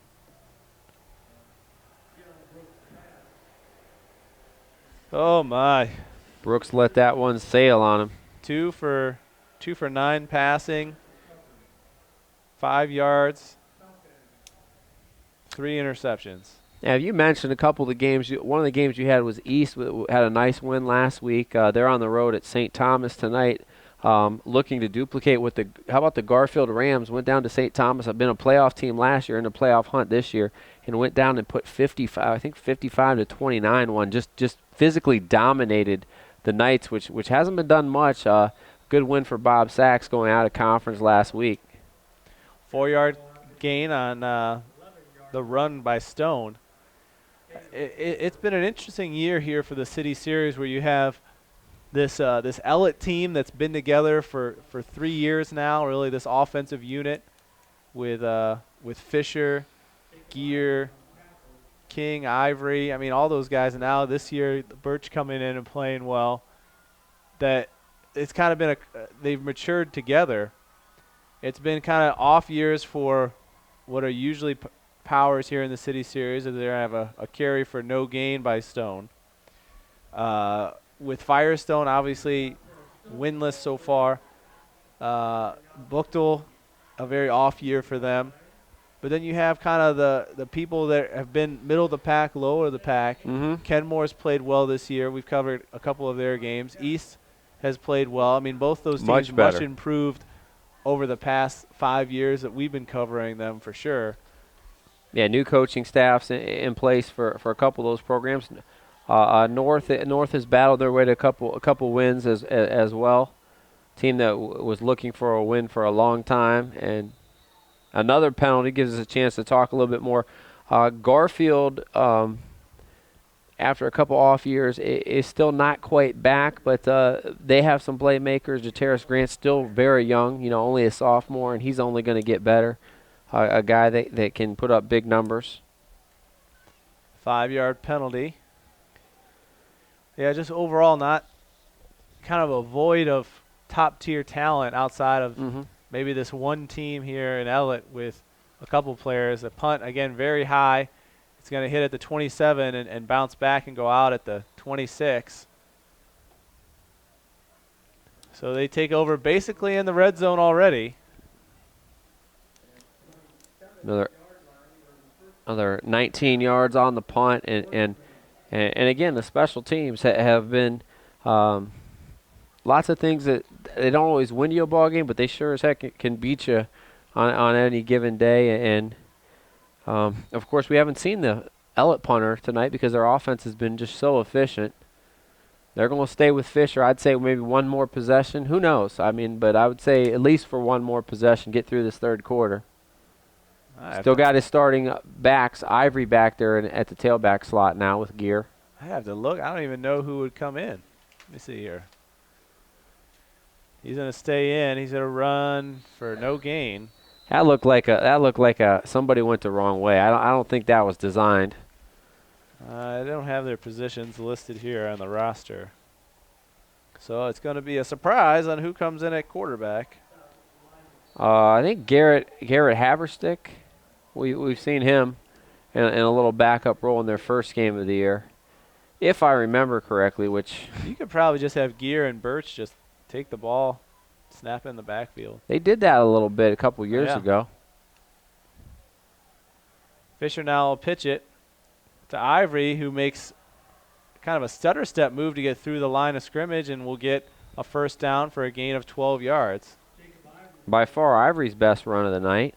Oh my. Brooks let that one sail on him. 2 for 9 passing. 5 yards. 3 interceptions. Now, you mentioned a couple of the games. One of the games you had was East. Had a nice win last week. They're on the road at St. Thomas tonight. looking to duplicate what how about the Garfield Rams went down to St. Thomas. I've been a playoff team last year in the playoff hunt this year, and went down and put 55 to 29 one. Just physically dominated the Knights, which hasn't been done much. Good win for Bob Sachs going out of conference last week. 4-yard gain on the run by Stone. It's been an interesting year here for the City Series, where you have this Ellet team that's been together for 3 years now. Really, this offensive unit with Fisher, Gear, King, Ivory. I mean, all those guys. And now this year, Birch coming in and playing well. That it's kind of been they've matured together. It's been kind of off years for what are usually powers here in the City Series. They have a carry for no gain by Stone. With Firestone, obviously, winless so far. Buchtel, a very off year for them. But then you have kind of the people that have been middle of the pack, lower of the pack. Kenmore's played well this year. We've covered a couple of their games. East has played well. I mean, both those teams much improved over the past 5 years that we've been covering them for sure. Yeah, new coaching staffs in place for a couple of those programs. North has battled their way to a couple wins as well. Team that was looking for a win for a long time, and another penalty gives us a chance to talk a little bit more. Garfield, after a couple off years, is still not quite back, but they have some playmakers. Jataris Grant's still very young, only a sophomore, and he's only going to get better. A guy that can put up big numbers. 5-yard penalty. Yeah, just overall not kind of a void of top-tier talent outside of maybe this one team here in Ellet with a couple players. The punt, again, very high. It's going to hit at the 27 and bounce back and go out at the 26. So they take over basically in the red zone already. Another 19 yards on the punt, and again, the special teams have been lots of things that they don't always win you a ball game, but they sure as heck can beat you on any given day. And of course, we haven't seen the Ellet punter tonight because their offense has been just so efficient. They're going to stay with Fisher. I'd say maybe one more possession. Who knows? I mean, but I would say at least for one more possession, get through this third quarter. Still got his starting backs, Ivory back there at the tailback slot now with Gear. I have to look. I don't even know who would come in. Let me see here. He's going to stay in. He's going to run for no gain. That looked like somebody went the wrong way. I don't think that was designed. I don't have their positions listed here on the roster. So it's going to be a surprise on who comes in at quarterback. I think Garrett Haverstick. We've seen him in a little backup role in their first game of the year, if I remember correctly. Which you could probably just have Gear and Birch just take the ball, snap in the backfield. They did that a little bit a couple years ago. Fisher now will pitch it to Ivory, who makes kind of a stutter step move to get through the line of scrimmage and will get a first down for a gain of 12 yards. By far, Ivory's best run of the night.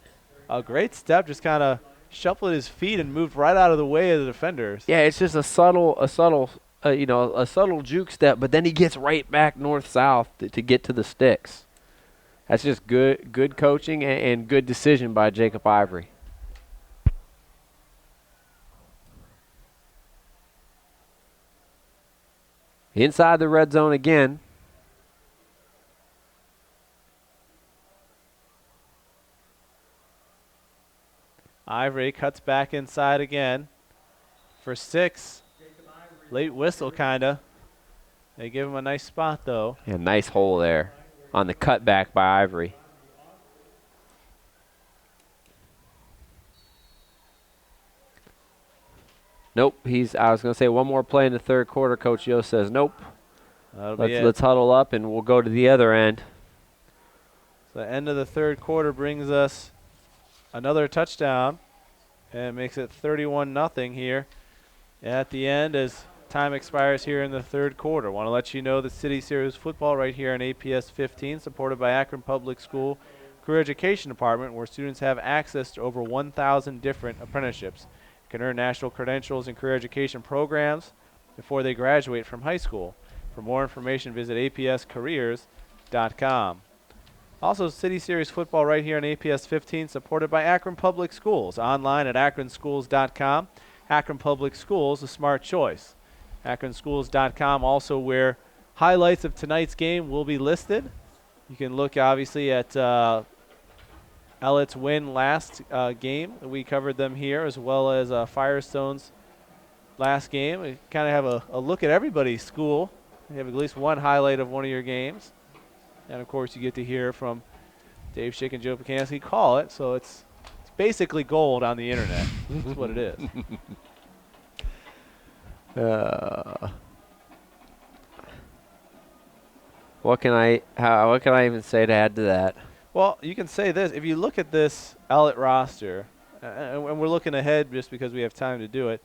A great step, just kind of shuffled his feet and moved right out of the way of the defenders. Yeah, it's just a subtle juke step, but then he gets right back north-south to get to the sticks. That's just good coaching and good decision by Jacob Ivory. Inside the red zone again. Ivory cuts back inside again for 6. Late whistle, kind of. They give him a nice spot, though. Yeah, nice hole there on the cutback by Ivory. Nope. I was going to say one more play in the third quarter. Coach Yo says nope. Let's huddle up and we'll go to the other end. So the end of the third quarter brings us another touchdown and makes it 31-0 here at the end as time expires here in the third quarter. Want to let you know that City Series football right here on APS 15, supported by Akron Public School Career Education Department, where students have access to over 1,000 different apprenticeships. You can earn national credentials in career education programs before they graduate from high school. For more information, visit apscareers.com. Also, City Series football right here on APS 15, supported by Akron Public Schools. Online at akronschools.com. Akron Public Schools, a smart choice. akronschools.com, also where highlights of tonight's game will be listed. You can look, obviously, at Ellet's win last game. We covered them here, as well as Firestone's last game. We kind of have a look at everybody's school. We have at least one highlight of one of your games. And, of course, you get to hear from Dave Schick and Joe Pacansky call it. So it's basically gold on the Internet. That's what it is. What can I even say to add to that? Well, you can say this. If you look at this Ellet roster, and we're looking ahead just because we have time to do it,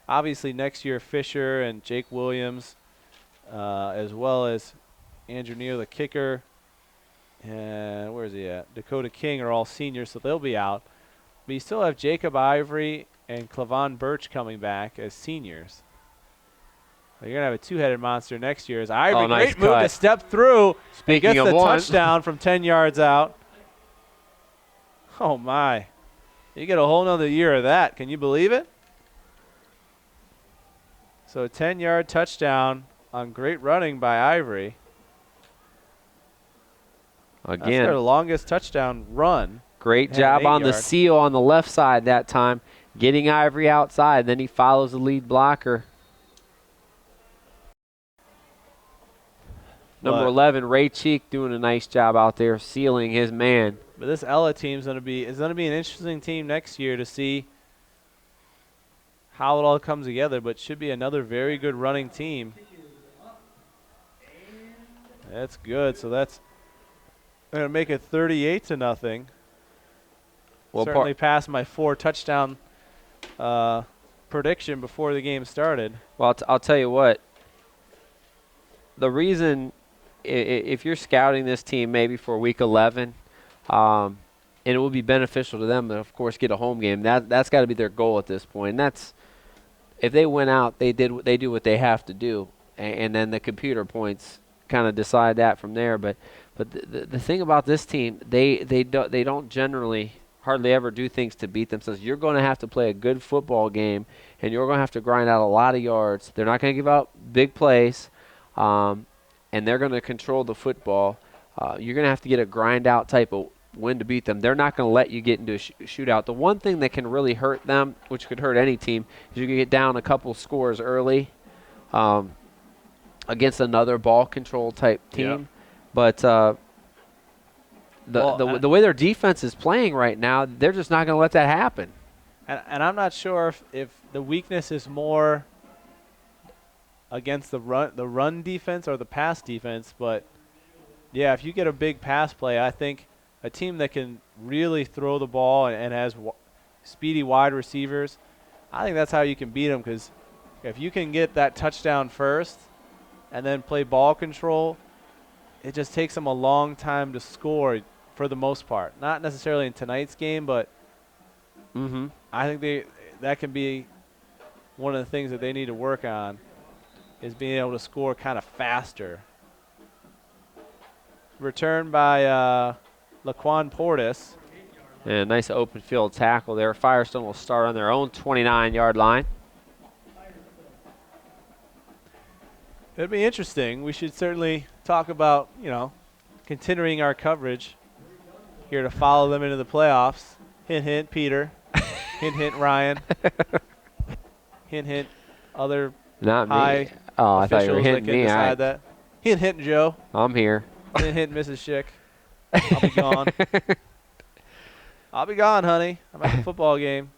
obviously next year Fisher and Jake Williams, as well as Andrew Neal, the kicker, and where is he at? Dakota King are all seniors, so they'll be out. But you still have Jacob Ivory and Clavon Birch coming back as seniors. You're going to have a two-headed monster next year. As Ivory, nice great move to step through. Speaking gets of the one. touchdown from 10 yards out. Oh, my. You get a whole nother year of that. Can you believe it? So a 10-yard touchdown on great running by Ivory. That's Again, their longest touchdown run. great Had job an on the 8-yard. seal on the left side that time, getting Ivory outside. Then he follows the lead blocker. Number But- 11, Ray Cheek, doing a nice job out there, sealing his man. But this Ella team is going to be an interesting team next year to see how it all comes together. But should be another very good running team. That's good. So that's going to make it 38-0. Well, Certainly past my 4 touchdown prediction before the game started. Well, I'll tell you what. The reason, if you're scouting this team maybe for Week 11, and it will be beneficial to them to, of course, get a home game. That's got to be their goal at this point. And that's, if they win out, they do what they have to do, and then the computer points kind of decide that from there. But the thing about this team, they don't generally hardly ever do things to beat themselves. You're going to have to play a good football game, and you're going to have to grind out a lot of yards. They're not going to give out big plays. And they're going to control the football. You're going to have to get a grind-out type of win to beat them. They're not going to let you get into a shootout. The one thing that can really hurt them, which could hurt any team, is you can get down a couple scores early against another ball control type team. Yep. But the way their defense is playing right now, they're just not going to let that happen. And I'm not sure if the weakness is more against the run defense or the pass defense, but yeah, if you get a big pass play, I think a team that can really throw the ball and has speedy wide receivers, I think that's how you can beat them, because if you can get that touchdown first and then play ball control, it just takes them a long time to score for the most part. Not necessarily in tonight's game, but I think that can be one of the things that they need to work on, is being able to score kind of faster. Return by Laquan Portis. And a nice open field tackle there. Firestone will start on their own 29-yard line. It'd be interesting. We should certainly talk about, continuing our coverage here to follow them into the playoffs. Hint, hint, Peter. Hint, hint, Ryan. Hint, hint, other Not high me. Oh, I thought you were officials that hitting can me. decide that. Hint, hint, Joe. I'm here. Hint, hint, Mrs. Schick. I'll be gone. I'll be gone, honey. I'm at the football game.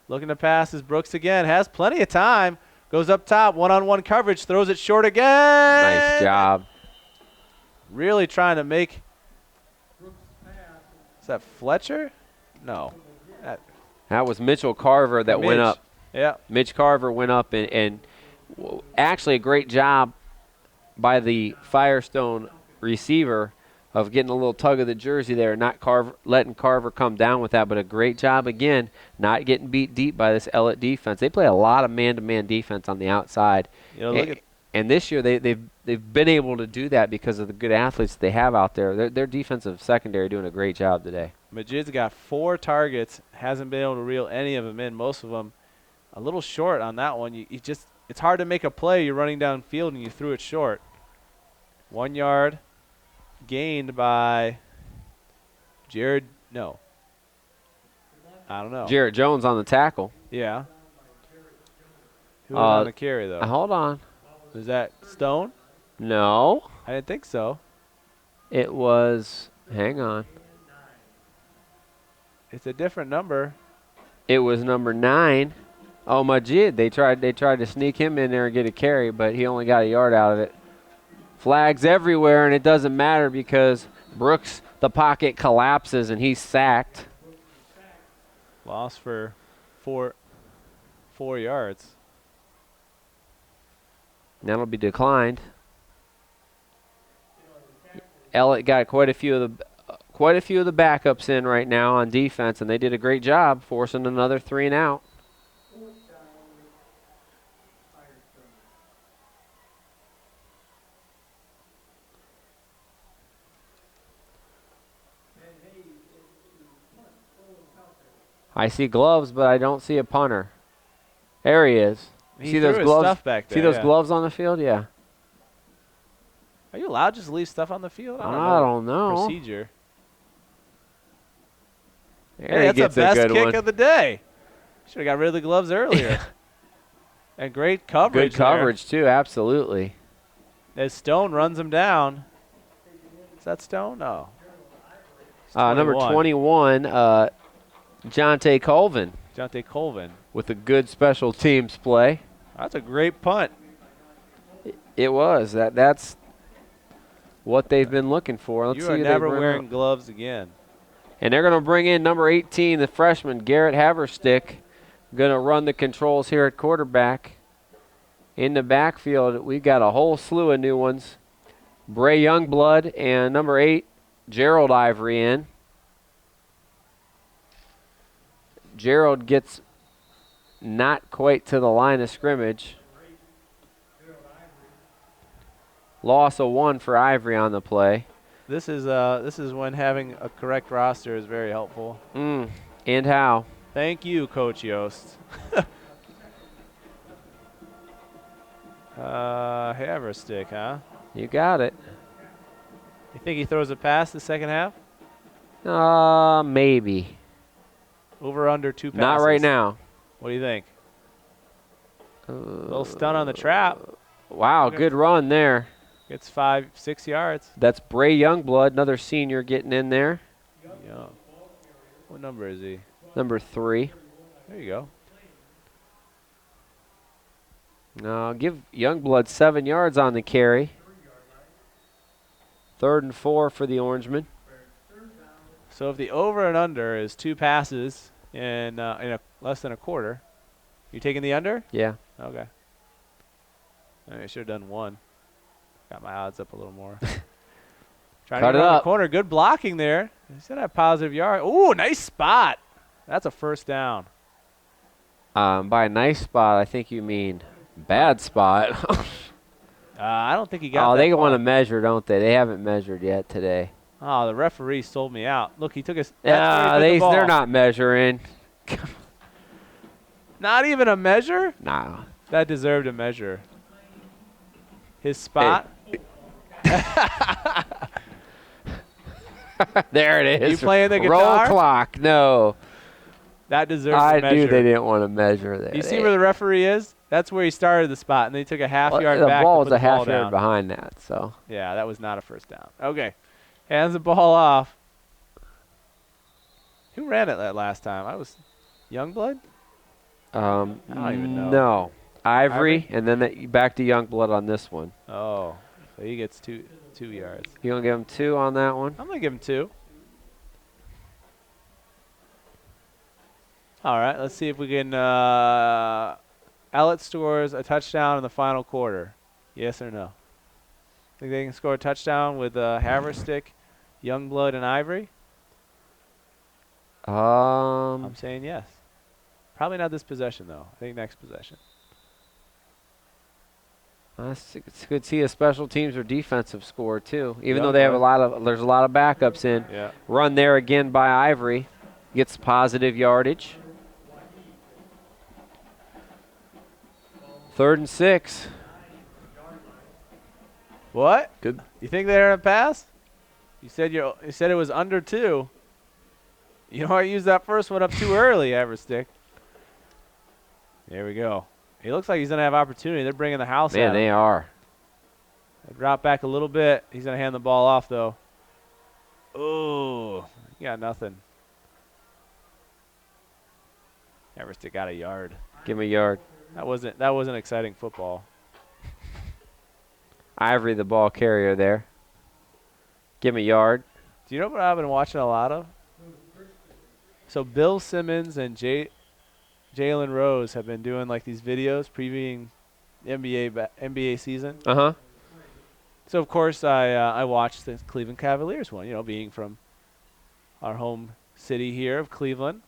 Looking to pass is Brooks again. Has plenty of time. Goes up top. One-on-one coverage. Throws it short again. Nice job. Really trying to make. Is that Fletcher? No. That was Mitchell Carver that went Midge. up. Yeah. Mitch Carver went up and Actually, a great job by the Firestone receiver of getting a little tug of the jersey there, not letting Carver come down with that, but a great job again, not getting beat deep by this Ellet defense. They play a lot of man-to-man defense on the outside. And this year they've been able to do that because of the good athletes they have out there. Their defensive secondary doing a great job today. Majid's got 4 targets, hasn't been able to reel any of them in. Most of them a little short on that one. It's hard to make a play. You're running downfield and you threw it short. 1 yard gained by Jared. No. I don't know. Jarrett Jones on the tackle. Yeah. Who was on the carry, though? Hold on. Was that Stone? No. I didn't think so. It was, hang on. It's a different number. It was number 9. Oh, Majid. They tried to sneak him in there and get a carry, but he only got a yard out of it. Flags everywhere, and it doesn't matter because Brooks, the pocket collapses, and he's sacked. Loss for 4 yards. That'll be declined. Ellet got quite a few of the backups in right now on defense, and they did a great job forcing another 3 and out. I see gloves, but I don't see a punter. There he is. He see threw those his gloves? stuff back there. See those yeah. gloves on the field? Yeah. Are you allowed to just leave stuff on the field? I don't know. Procedure. There Hey, he that's gets the a best good kick one. of the day. Should have got rid of the gloves earlier. And great coverage. Good coverage too, absolutely. As Stone runs him down. Is that Stone? No. Number 21, Jonte Colvin. Jonte Colvin. With a good special teams play. That's a great punt. It was. That's what they've been looking for. Let's you see are who never they bring wearing up. gloves again. And they're going to bring in number 18, the freshman, Garrett Haverstick. Going to run the controls here at quarterback. In the backfield, we've got a whole slew of new ones. Bray Youngblood and number 8, Gerald Ivory in. Gerald gets not quite to the line of scrimmage. Loss of 1 for Ivory on the play. This is when having a correct roster is very helpful. And how? Thank you, Coach Yost. Haverstick, huh? You got it. You think he throws a pass the second half? Maybe. Over under 2 passes. Not right now. What do you think? A little stun on the trap. Wow, good run there. Gets 5-6 yards. That's Bray Youngblood, another senior getting in there. Yeah. What number is he? Number 3. There you go. Now give Youngblood 7 yards on the carry. 3rd and 4 for the Orangemen. So if the over and under is 2 passes in less than a quarter, you taking the under? Yeah. Okay. I should have done 1. Got my odds up a little more. Trying Cut to it get around up. the corner. Good blocking there. He said I have positive yard. Ooh, nice spot. That's a first down. By a nice spot, I think you mean bad spot. I don't think he got that they far. want to measure, don't they? They haven't measured yet today. Oh, the referee sold me out. Look, he took his. That's where he put the They're ball. not measuring. Not even a measure? Nah. That deserved a measure. His spot. There it is. You playing the Roll guitar? clock. No. That deserves a I measure. knew they didn't want to measure that. You see where the referee is? That's where he started the spot, and then he took a half yard the back. ball to was put a the ball half yard down. behind that. So Yeah, that was not a first down. Okay. Hands the ball off. Who ran it that last time? I was Youngblood? I don't even know. No. Ivory, Ivory? and then back to Youngblood on this one. Oh, so he gets two yards. You gonna give him 2 on that one? I'm going to give him 2. All right, let's see if we can Ellet scores a touchdown in the final quarter? Yes or no? Think they can score a touchdown with Haverstick, Youngblood, and Ivory? I'm saying yes. Probably not this possession, though. I think next possession. It's good to see a special teams or defensive score too. Even though they have there's a lot of backups in. Yeah. Run there again by Ivory, gets positive yardage. 3rd and 6. What? Good. You think they're in a pass? You said it was under 2. You know I used that first one up too early, Haverstick. There we go. He looks like he's gonna have opportunity. They're bringing the house out. Man, they are. They drop back a little bit. He's gonna hand the ball off though. Ooh, he got nothing. Haverstick got a yard. Give him a yard. That wasn't exciting football. Ivory, the ball carrier there. Give him a yard. Do you know what I've been watching a lot of? So Bill Simmons and Jalen Rose have been doing like these videos previewing the NBA season. Uh-huh. So of course I watched the Cleveland Cavaliers one, you know, being from our home city here of Cleveland.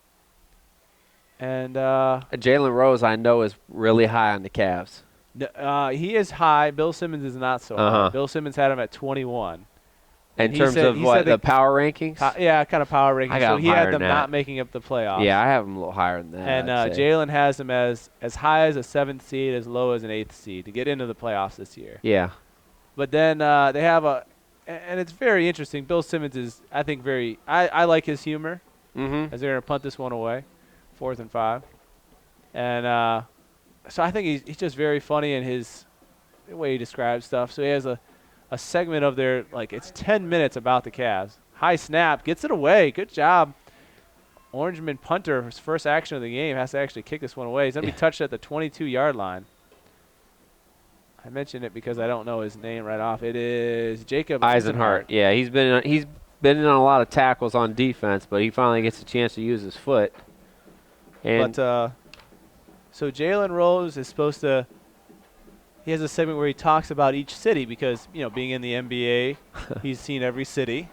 And Jalen Rose, I know, is really high on the Cavs. he is high. Bill Simmons is not so high. Bill Simmons had him at 21. In terms of what, the power rankings? Yeah, kind of power rankings. So he had them that. not making up the playoffs. Yeah, I have them a little higher than that. And Jalen has them as high as a 7th seed, as low as an 8th seed to get into the playoffs this year. Yeah. But then they have and it's very interesting. Bill Simmons is, I think, I like his humor as they're going to punt this one away, 4th and 5. And so I think he's just very funny in the way he describes stuff. So he has a segment of their, like, it's 10 minutes about the Cavs. High snap, gets it away. Good job. Orangmen punter, his first action of the game, has to actually kick this one away. He's going to be touched at the 22-yard line. I mentioned it because I don't know his name right off. It is Jacob Eisenhart. Yeah, he's been in on a lot of tackles on defense, but he finally gets a chance to use his foot. And so Jalen Rose is supposed to. He has a segment where he talks about each city because, you know, being in the NBA, he's seen every city.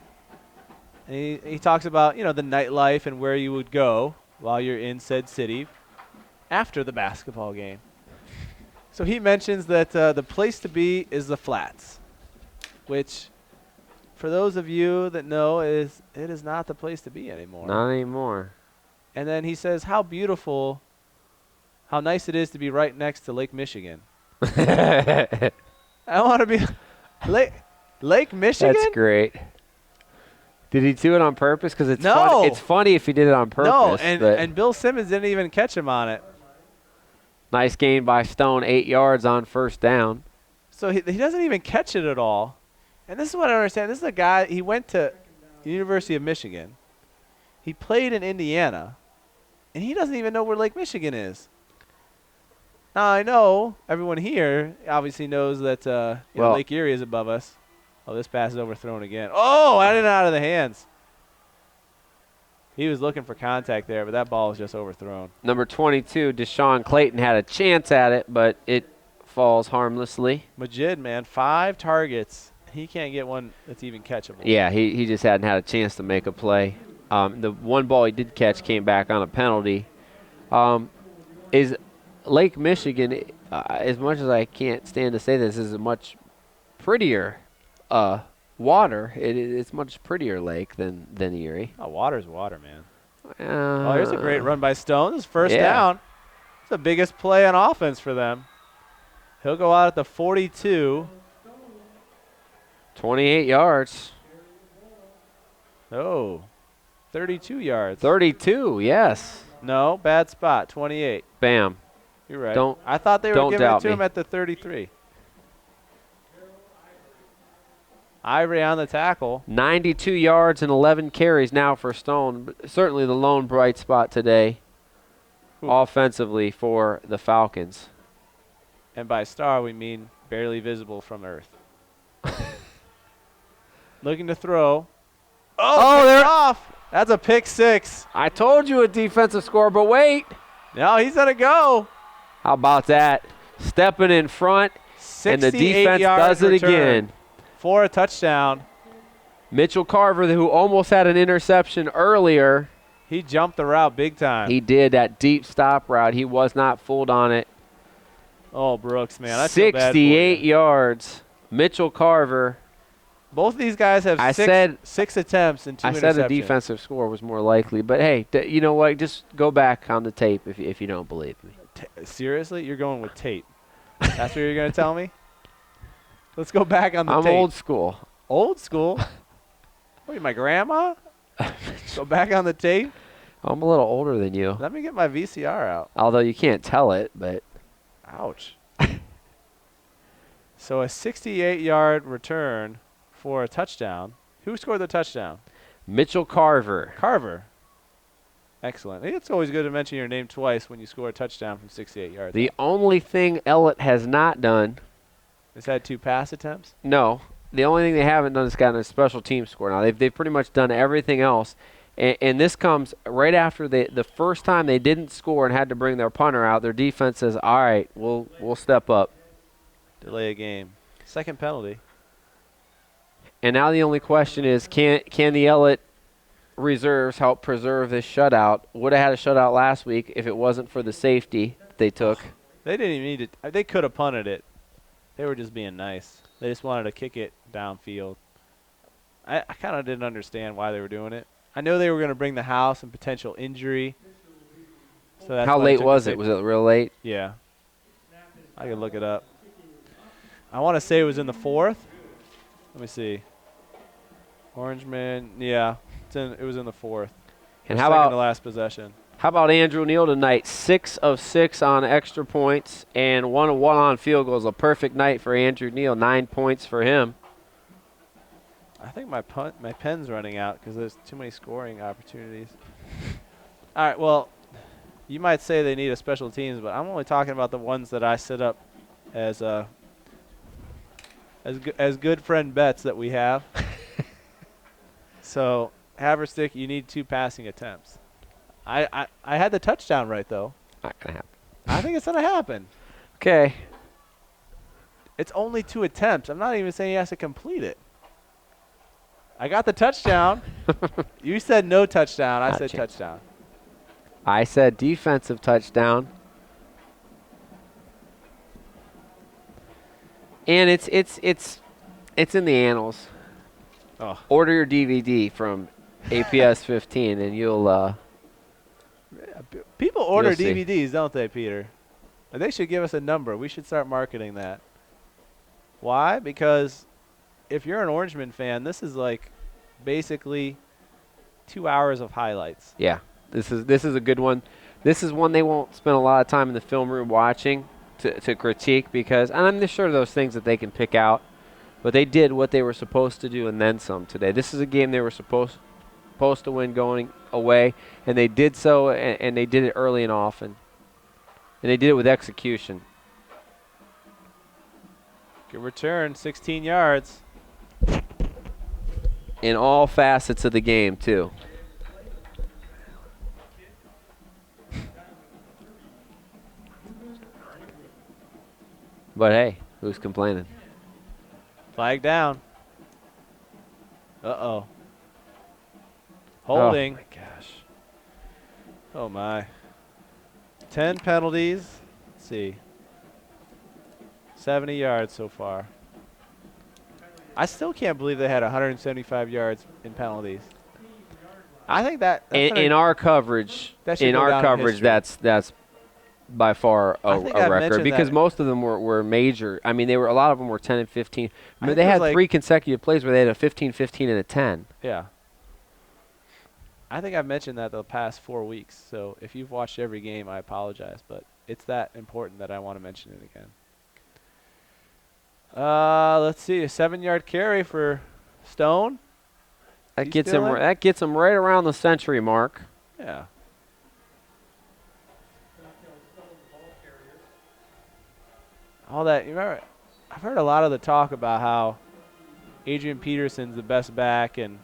And he talks about, you know, the nightlife and where you would go while you're in said city after the basketball game. So he mentions that the place to be is the Flats, which, for those of you that know, it is not the place to be anymore. Not anymore. And then he says how nice it is to be right next to Lake Michigan. I want to be Lake Michigan. That's great. Did he do it on purpose? Because it's funny if he did it on purpose. No, and Bill Simmons didn't even catch him on it. Nice gain by Stone, 8 yards on 1st down. So he doesn't even catch it at all. And this is what I understand. This is a guy, he went to the University of Michigan. He played in Indiana. And he doesn't even know where Lake Michigan is. Now, I know everyone here obviously knows that Lake Erie is above us. Oh, this pass is overthrown again. Oh, I did it out of the hands. He was looking for contact there, but that ball was just overthrown. Number 22, Deshaun Clayton had a chance at it, but it falls harmlessly. Majid, man, 5 targets. He can't get one that's even catchable. Yeah, he just hadn't had a chance to make a play. The one ball he did catch came back on a penalty. Is Lake Michigan, as much as I can't stand to say this, is a much prettier water. It's much prettier lake than Erie. Oh, water's water, man. Here's a great run by Stone. This is first down. It's the biggest play on offense for them. He'll go out at the 42. 28 yards. Oh, 32 yards. 32, yes. No, bad spot, 28. Bam. You're right. I thought they were giving it to him at the 33. Ivory on the tackle. 92 yards and 11 carries now for Stone. But certainly the lone bright spot today offensively for the Falcons. And by star, we mean barely visible from Earth. Looking to throw. Oh, they're off. That's a pick 6. I told you a defensive score, but wait. No, he's going to go. How about that? Stepping in front, and the defense does it again. For a touchdown. Mitchell Carver, who almost had an interception earlier. He jumped the route big time. He did that deep stop route. He was not fooled on it. Oh, Brooks, man. I feel bad for 68 you. yards. Mitchell Carver. Both these guys have six attempts and 2 interceptions. I said a defensive score was more likely. But, hey, you know what? Just go back on the tape if you don't believe me. Seriously? You're going with tape. That's what you're going to tell me? Let's go back on the tape. I'm old school. Old school? What are you, my grandma? Go back on the tape? I'm a little older than you. Let me get my VCR out. Although you can't tell it, but. Ouch. So a 68-yard return for a touchdown. Who scored the touchdown? Mitchell Carver. Carver. Excellent. It's always good to mention your name twice when you score a touchdown from 68 yards. The only thing Ellet has not done. Has had 2 pass attempts? No. The only thing they haven't done is gotten a special team score. Now, they've pretty much done everything else. And this comes right after the first time they didn't score and had to bring their punter out. Their defense says, all right, we'll step up. Delay a game. Second penalty. And now the only question is, can the Ellet reserves help preserve this shutout? Would have had a shutout last week if it wasn't for the safety they took. They didn't even need it. They could have punted it. They were just being nice. They just wanted to kick it downfield. I kind of didn't understand why they were doing it. I know they were going to bring the house and potential injury. So that's How why late was it? Was it real late? Yeah. I can look it up. I want to say it was in the 4th. Let me see. Orangmen, yeah. It was in the 4th. And how how about about the last possession? How about Andrew Neal tonight? 6 of 6 on extra points and 1 of 1 on field goals. A perfect night for Andrew Neal. 9 points for him. I think my pen's running out because there's too many scoring opportunities. All right, well, you might say they need a special teams, but I'm only talking about the ones that I set up as good friend bets that we have. So, Haverstick, you need 2 passing attempts. I had the touchdown right, though. Not going to happen. I think it's going to happen. Okay. It's only 2 attempts. I'm not even saying he has to complete it. I got the touchdown. You said no touchdown. I said touchdown. I said defensive touchdown. And it's in the annals. Oh. Order your DVD from APS 15 and you'll People order You'll see. DVDs, don't they, Peter? They should give us a number. We should start marketing that. Why? Because if you're an Orangmen fan, this is like basically 2 hours of highlights. Yeah. This is a good one. This is one they won't spend a lot of time in the film room watching to critique because, and I'm sure those things that they can pick out, but they did what they were supposed to do and then some today. This is a game they were supposed to win going away, and they did so, and they did it early and often. And they did it with execution. Good return, 16 yards. In all facets of the game, too. But hey, who's complaining? Flag down. Uh-oh. Holding. Oh, my gosh. Oh, my. 10 penalties. Let's see. 70 yards so far. I still can't believe they had 175 yards in penalties. I think that's in our coverage, that history. that's by far I a think I've record mentioned because that. most of them were major. I mean, a lot of them were 10 and 15. I mean, think they it was had like 3 consecutive plays where they had a 15, 15, and a 10. Yeah. I think I've mentioned that the past 4 weeks. So if you've watched every game, I apologize, but it's that important that I want to mention it again. Let's see, a 7-yard carry for Stone. That gets him right around the century mark. Yeah. All that, you remember, I've heard a lot of the talk about how Adrian Peterson's the best back, and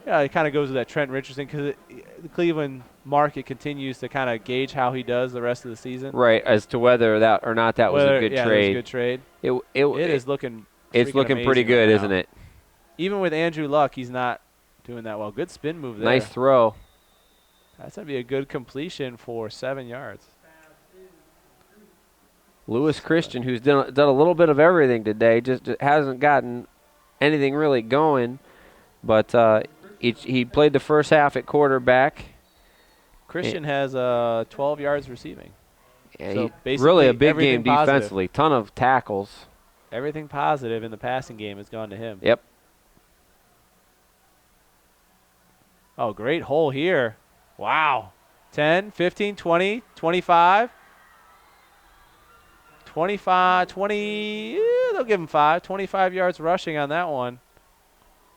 it kind of goes with that Trent Richardson because the Cleveland market continues to kind of gauge how he does the rest of the season. Right, as to whether that or not that was a good It was trade. a good trade. It is looking. It's freaking looking pretty amazing good, right isn't now. it? Even with Andrew Luck, he's not doing that well. Good spin move there. Nice throw. That's going to be a good completion for 7 yards. Lewis Christian, who's done a little bit of everything today, just hasn't gotten anything really going. But he played the first half at quarterback. Christian has 12 yards receiving. Yeah, So really basically a big everything game positive. defensively. Ton of tackles. Everything positive in the passing game has gone to him. Yep. Oh, great hole here. Wow. 10, 15, 20, 25. 25, 20, they'll give him 5. 25 yards rushing on that one.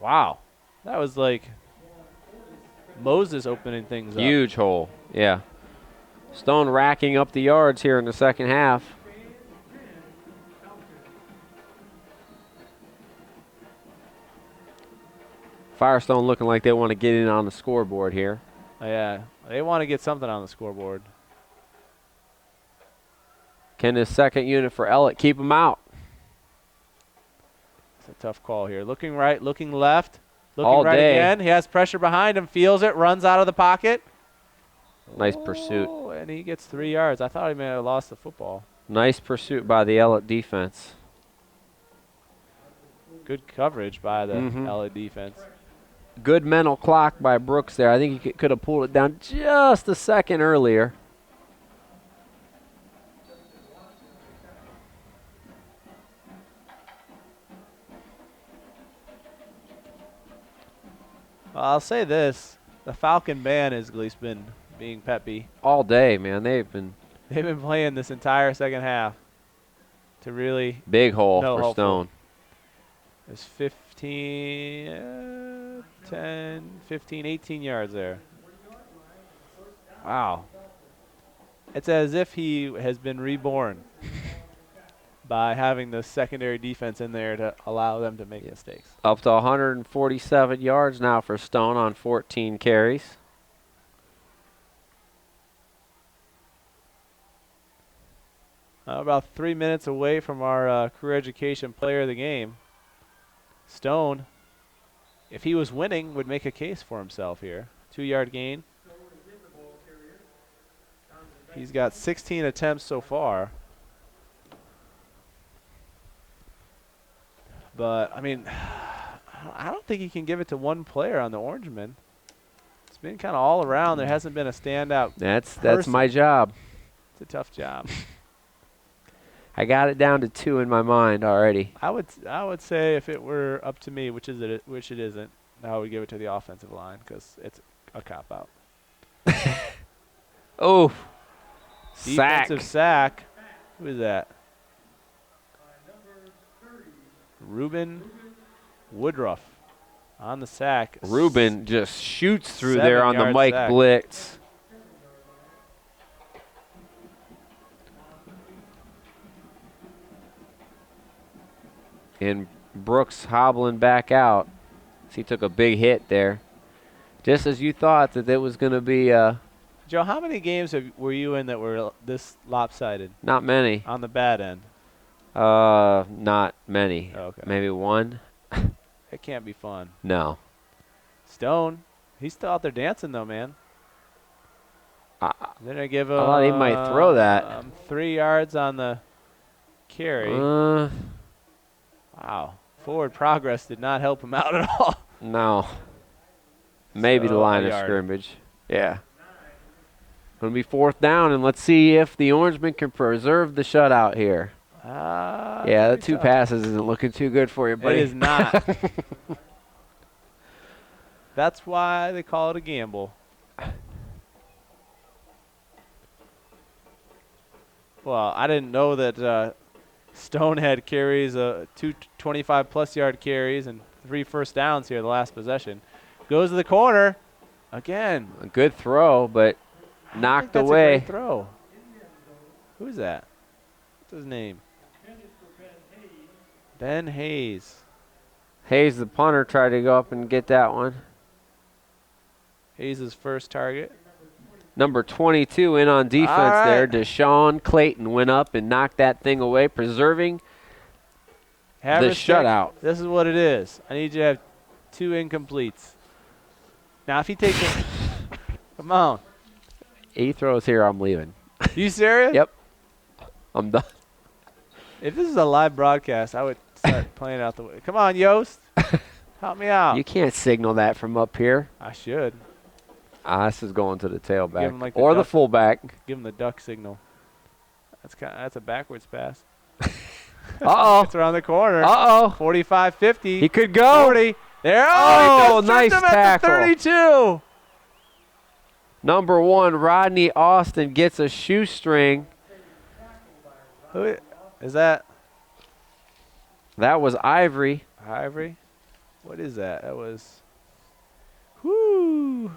Wow. That was like Moses opening things up. Huge hole. Yeah. Stone racking up the yards here in the second half. Firestone looking like they want to get in on the scoreboard here. Yeah, they want to get something on the scoreboard. Can this second unit for Ellet keep him out? It's a tough call here. Looking right, looking left, looking All right day. again. He has pressure behind him, feels it, runs out of the pocket. Nice pursuit. And he gets 3 yards. I thought he may have lost the football. Nice pursuit by the Ellet defense. Good coverage by the Mhm. LA defense. Good mental clock by Brooks there. I think he could have pulled it down just a second earlier. Well, I'll say this. The Falcon band has at least been being peppy. All day, man. They've been They've been playing this entire second half to really big hole No for hole for Stone. There's 10, 15, 18 yards there. Wow. It's as if he has been reborn by having the secondary defense in there to allow them to make mistakes. Up to 147 yards now for Stone on 14 carries. About 3 minutes away from our career education player of the game. Stone, if he was winning, would make a case for himself here. 2-yard gain. He's got 16 attempts so far. But, I mean, I don't think he can give it to one player on the Orangmen. It's been kind of all around. There hasn't been a standout. That's person. my job. It's a tough job. I got it down to 2 in my mind already. I would say if it were up to me, which it isn't, I would give it to the offensive line because it's a cop out. Oh, sack. Defensive sack. Who is that? Ruben Woodruff on the sack. Ruben just shoots through there on the 7-yard Mike sack. blitz. And Brooks hobbling back out. He took a big hit there. Just as you thought that it was going to be Joe, how many games were you in that were this lopsided not many. on the bad end? Not many. Okay. Maybe 1. It can't be fun. No. Stone, he's still out there dancing though, man. They're going to give him. I thought he might throw that. 3 yards on the carry. Wow. Forward progress did not help him out at all. No. Maybe So, the line a of yard. scrimmage. Yeah. Going to be 4th down, and let's see if the Orangemen can preserve the shutout here. Yeah, the 2 tough. passes isn't looking too good for you, buddy. It is not. That's why they call it a gamble. Well, I didn't know that Stone had carries, 2 25-plus yard carries and 3 first downs here the last possession. Goes to the corner again. A good throw, but knocked That's away. a great throw. Who's that? What's his name? Ben Hayes. Hayes, the punter, tried to go up and get that one. Hayes' first target. Number 22 in on defense there. Deshaun Clayton went up and knocked that thing away, preserving the shutout. This is what it is. I need you to have 2 incompletes. Now, if he takes it, come on. 8 throws here, I'm leaving. You serious? Yep. I'm done. If this is a live broadcast, I would start playing out the way. Come on, Yost. Help me out. You can't signal that from up here. I should. This is going to the tailback Like or the fullback. Give him the duck signal. That's a backwards pass. Uh-oh. It's around the corner. Uh-oh. 45-50. He could go. 40. There. Oh, he nice him tackle. At the 32. Number 1, Rodney Austin gets a shoestring. Who is that? That was Ivory. Ivory? What is that? That was. Whoo.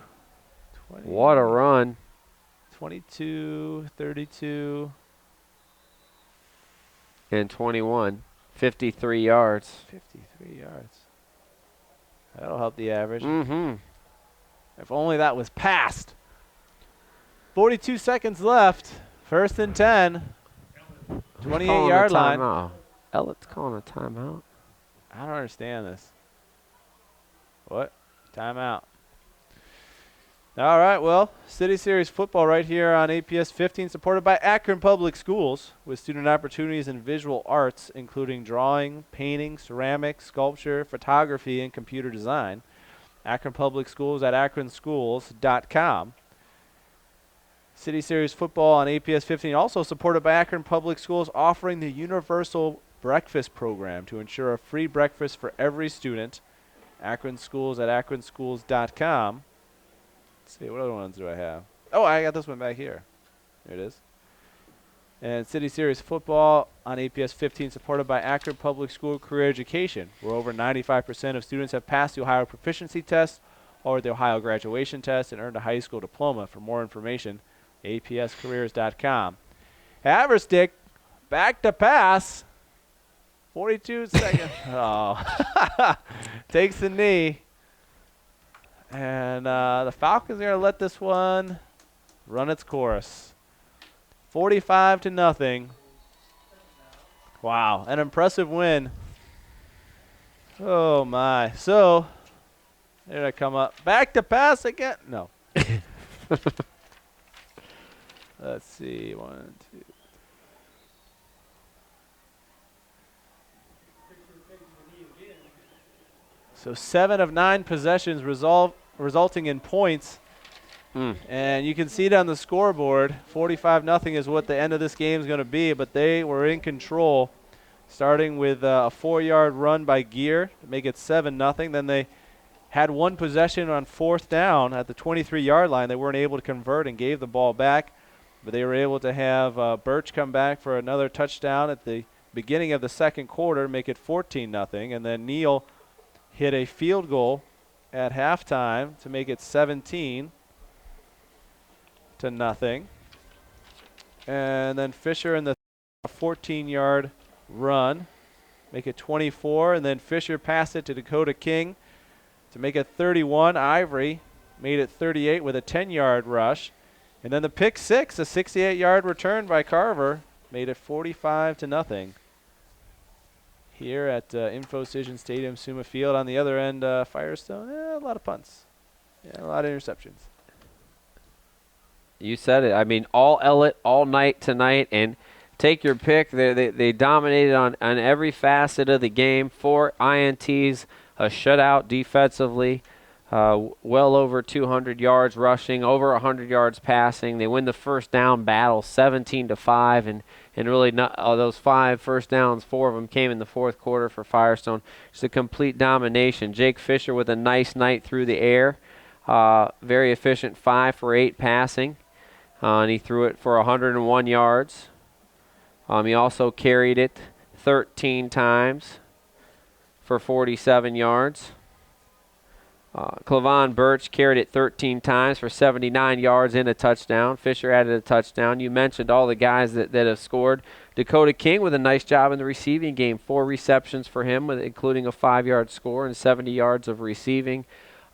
20, What a run. 22, 32. And 21. 53 yards. 53 yards. That'll help the average. Mm-hmm. If only that was passed. 42 seconds left. 1st and 10. 28-yard line. Timeout. Ellet's calling a timeout. I don't understand this. What? Timeout. All right, well, City Series football right here on APS 15, supported by Akron Public Schools, with student opportunities in visual arts, including drawing, painting, ceramics, sculpture, photography, and computer design. Akron Public Schools at akronschools.com. City Series football on APS 15, also supported by Akron Public Schools, offering the Universal Breakfast Program to ensure a free breakfast for every student. Akron Schools at akronschools.com. Let's see, what other ones do I have? Oh, I got this one back here. There it is. And City Series football on APS 15, supported by Akron Public School Career Education, where over 95% of students have passed the Ohio Proficiency Test or the Ohio Graduation Test and earned a high school diploma. For more information, apscareers.com. Haverstick, back to pass. 42 seconds. Oh. Takes the knee. And the Falcons are going to let this one run its course. 45-0. Wow, an impressive win. Oh, my. So, there they come up. Back to pass again. No. Let's see. 1, 2. So 7 of 9 possessions resulting in points. And you can see it on the scoreboard. 45-0 is what the end of this game is going to be, but they were in control, starting with a 4-yard run by Gear to make it 7-0. Then they had one possession on 4th down at the 23-yard line. They weren't able to convert and gave the ball back, but they were able to have Birch come back for another touchdown at the beginning of the 2nd quarter, make it 14-0. And then Neal hit a field goal at halftime to make it 17-0. And then Fisher in the 14-yard run, make it 24. And then Fisher passed it to Dakota King to make it 31. Ivory made it 38 with a 10-yard rush. And then the pick six, a 68-yard return by Carver, made it 45-0. Here at Infocision Stadium, Suma Field. On the other end, Firestone, a lot of punts. Yeah, a lot of interceptions. You said it. I mean, all Ellet, all night tonight, and take your pick. They dominated on every facet of the game. 4 INTs, a shutout defensively, well over 200 yards rushing, over 100 yards passing. They win the first down battle 17-5, and really not those 5 first downs, 4 of them came in the 4th quarter for Firestone. It's a complete domination. Jake Fisher with a nice night through the air. Very efficient, 5 for 8 passing. And he threw it for 101 yards. He also carried it 13 times for 47 yards. Clavon Birch carried it 13 times for 79 yards and a touchdown. Fisher added a touchdown. You mentioned all the guys that have scored. Dakota King with a nice job in the receiving game. 4 receptions for him, including a 5-yard score and 70 yards of receiving.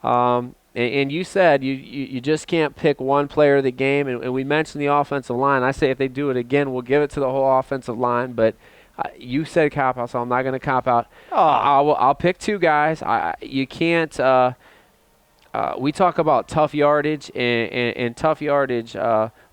And And you said you just can't pick one player of the game, and we mentioned the offensive line. I say if they do it again, we'll give it to the whole offensive line, but you said cop out, so I'm not going to cop out. I'll pick two guys. You can't we talk about tough yardage, and tough yardage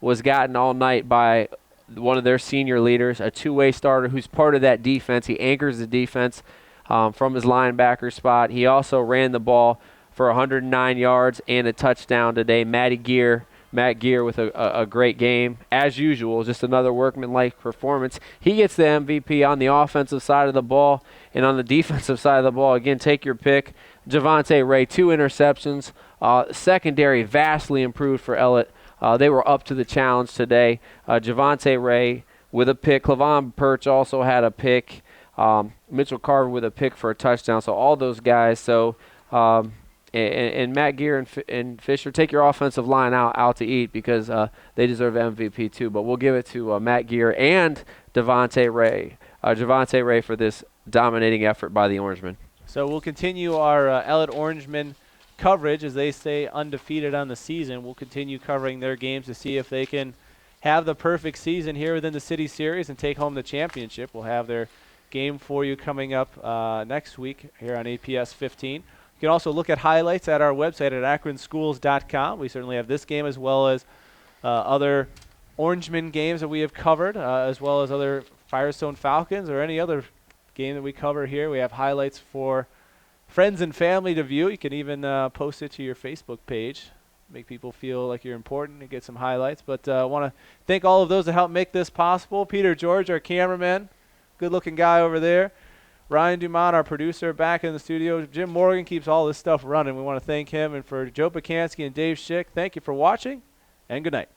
was gotten all night by one of their senior leaders, a two-way starter who's part of that defense. He anchors the defense from his linebacker spot. He also ran the ball for 109 yards and a touchdown today. Matt Gear with a great game, as usual, just another workman-like performance. He gets the MVP on the offensive side of the ball, and on the defensive side of the ball, again, take your pick. Javonte Ray, 2 interceptions. Secondary vastly improved for Ellet. They were up to the challenge today. Javonte Ray with a pick. Clavon Perch also had a pick. Mitchell Carver with a pick for a touchdown. So all those guys. So and Matt Gear and Fisher, take your offensive line out to eat because they deserve MVP too. But we'll give it to Matt Gear and Javonte Ray for this dominating effort by the Orangemen. So we'll continue our Ellet Orangemen coverage as they stay undefeated on the season. We'll continue covering their games to see if they can have the perfect season here within the City Series and take home the championship. We'll have their game for you coming up next week here on APS 15. You can also look at highlights at our website at akronschools.com. We certainly have this game as well as other Orangemen games that we have covered, as well as other Firestone Falcons or any other game that we cover here. We have highlights for friends and family to view. You can even post it to your Facebook page, make people feel like you're important and get some highlights. But I want to thank all of those that helped make this possible. Peter George, our cameraman, good-looking guy over there. Ryan Dumont, our producer, back in the studio. Jim Morgan keeps all this stuff running. We want to thank him. And for Joe Pacansky and Dave Schick, thank you for watching, and good night.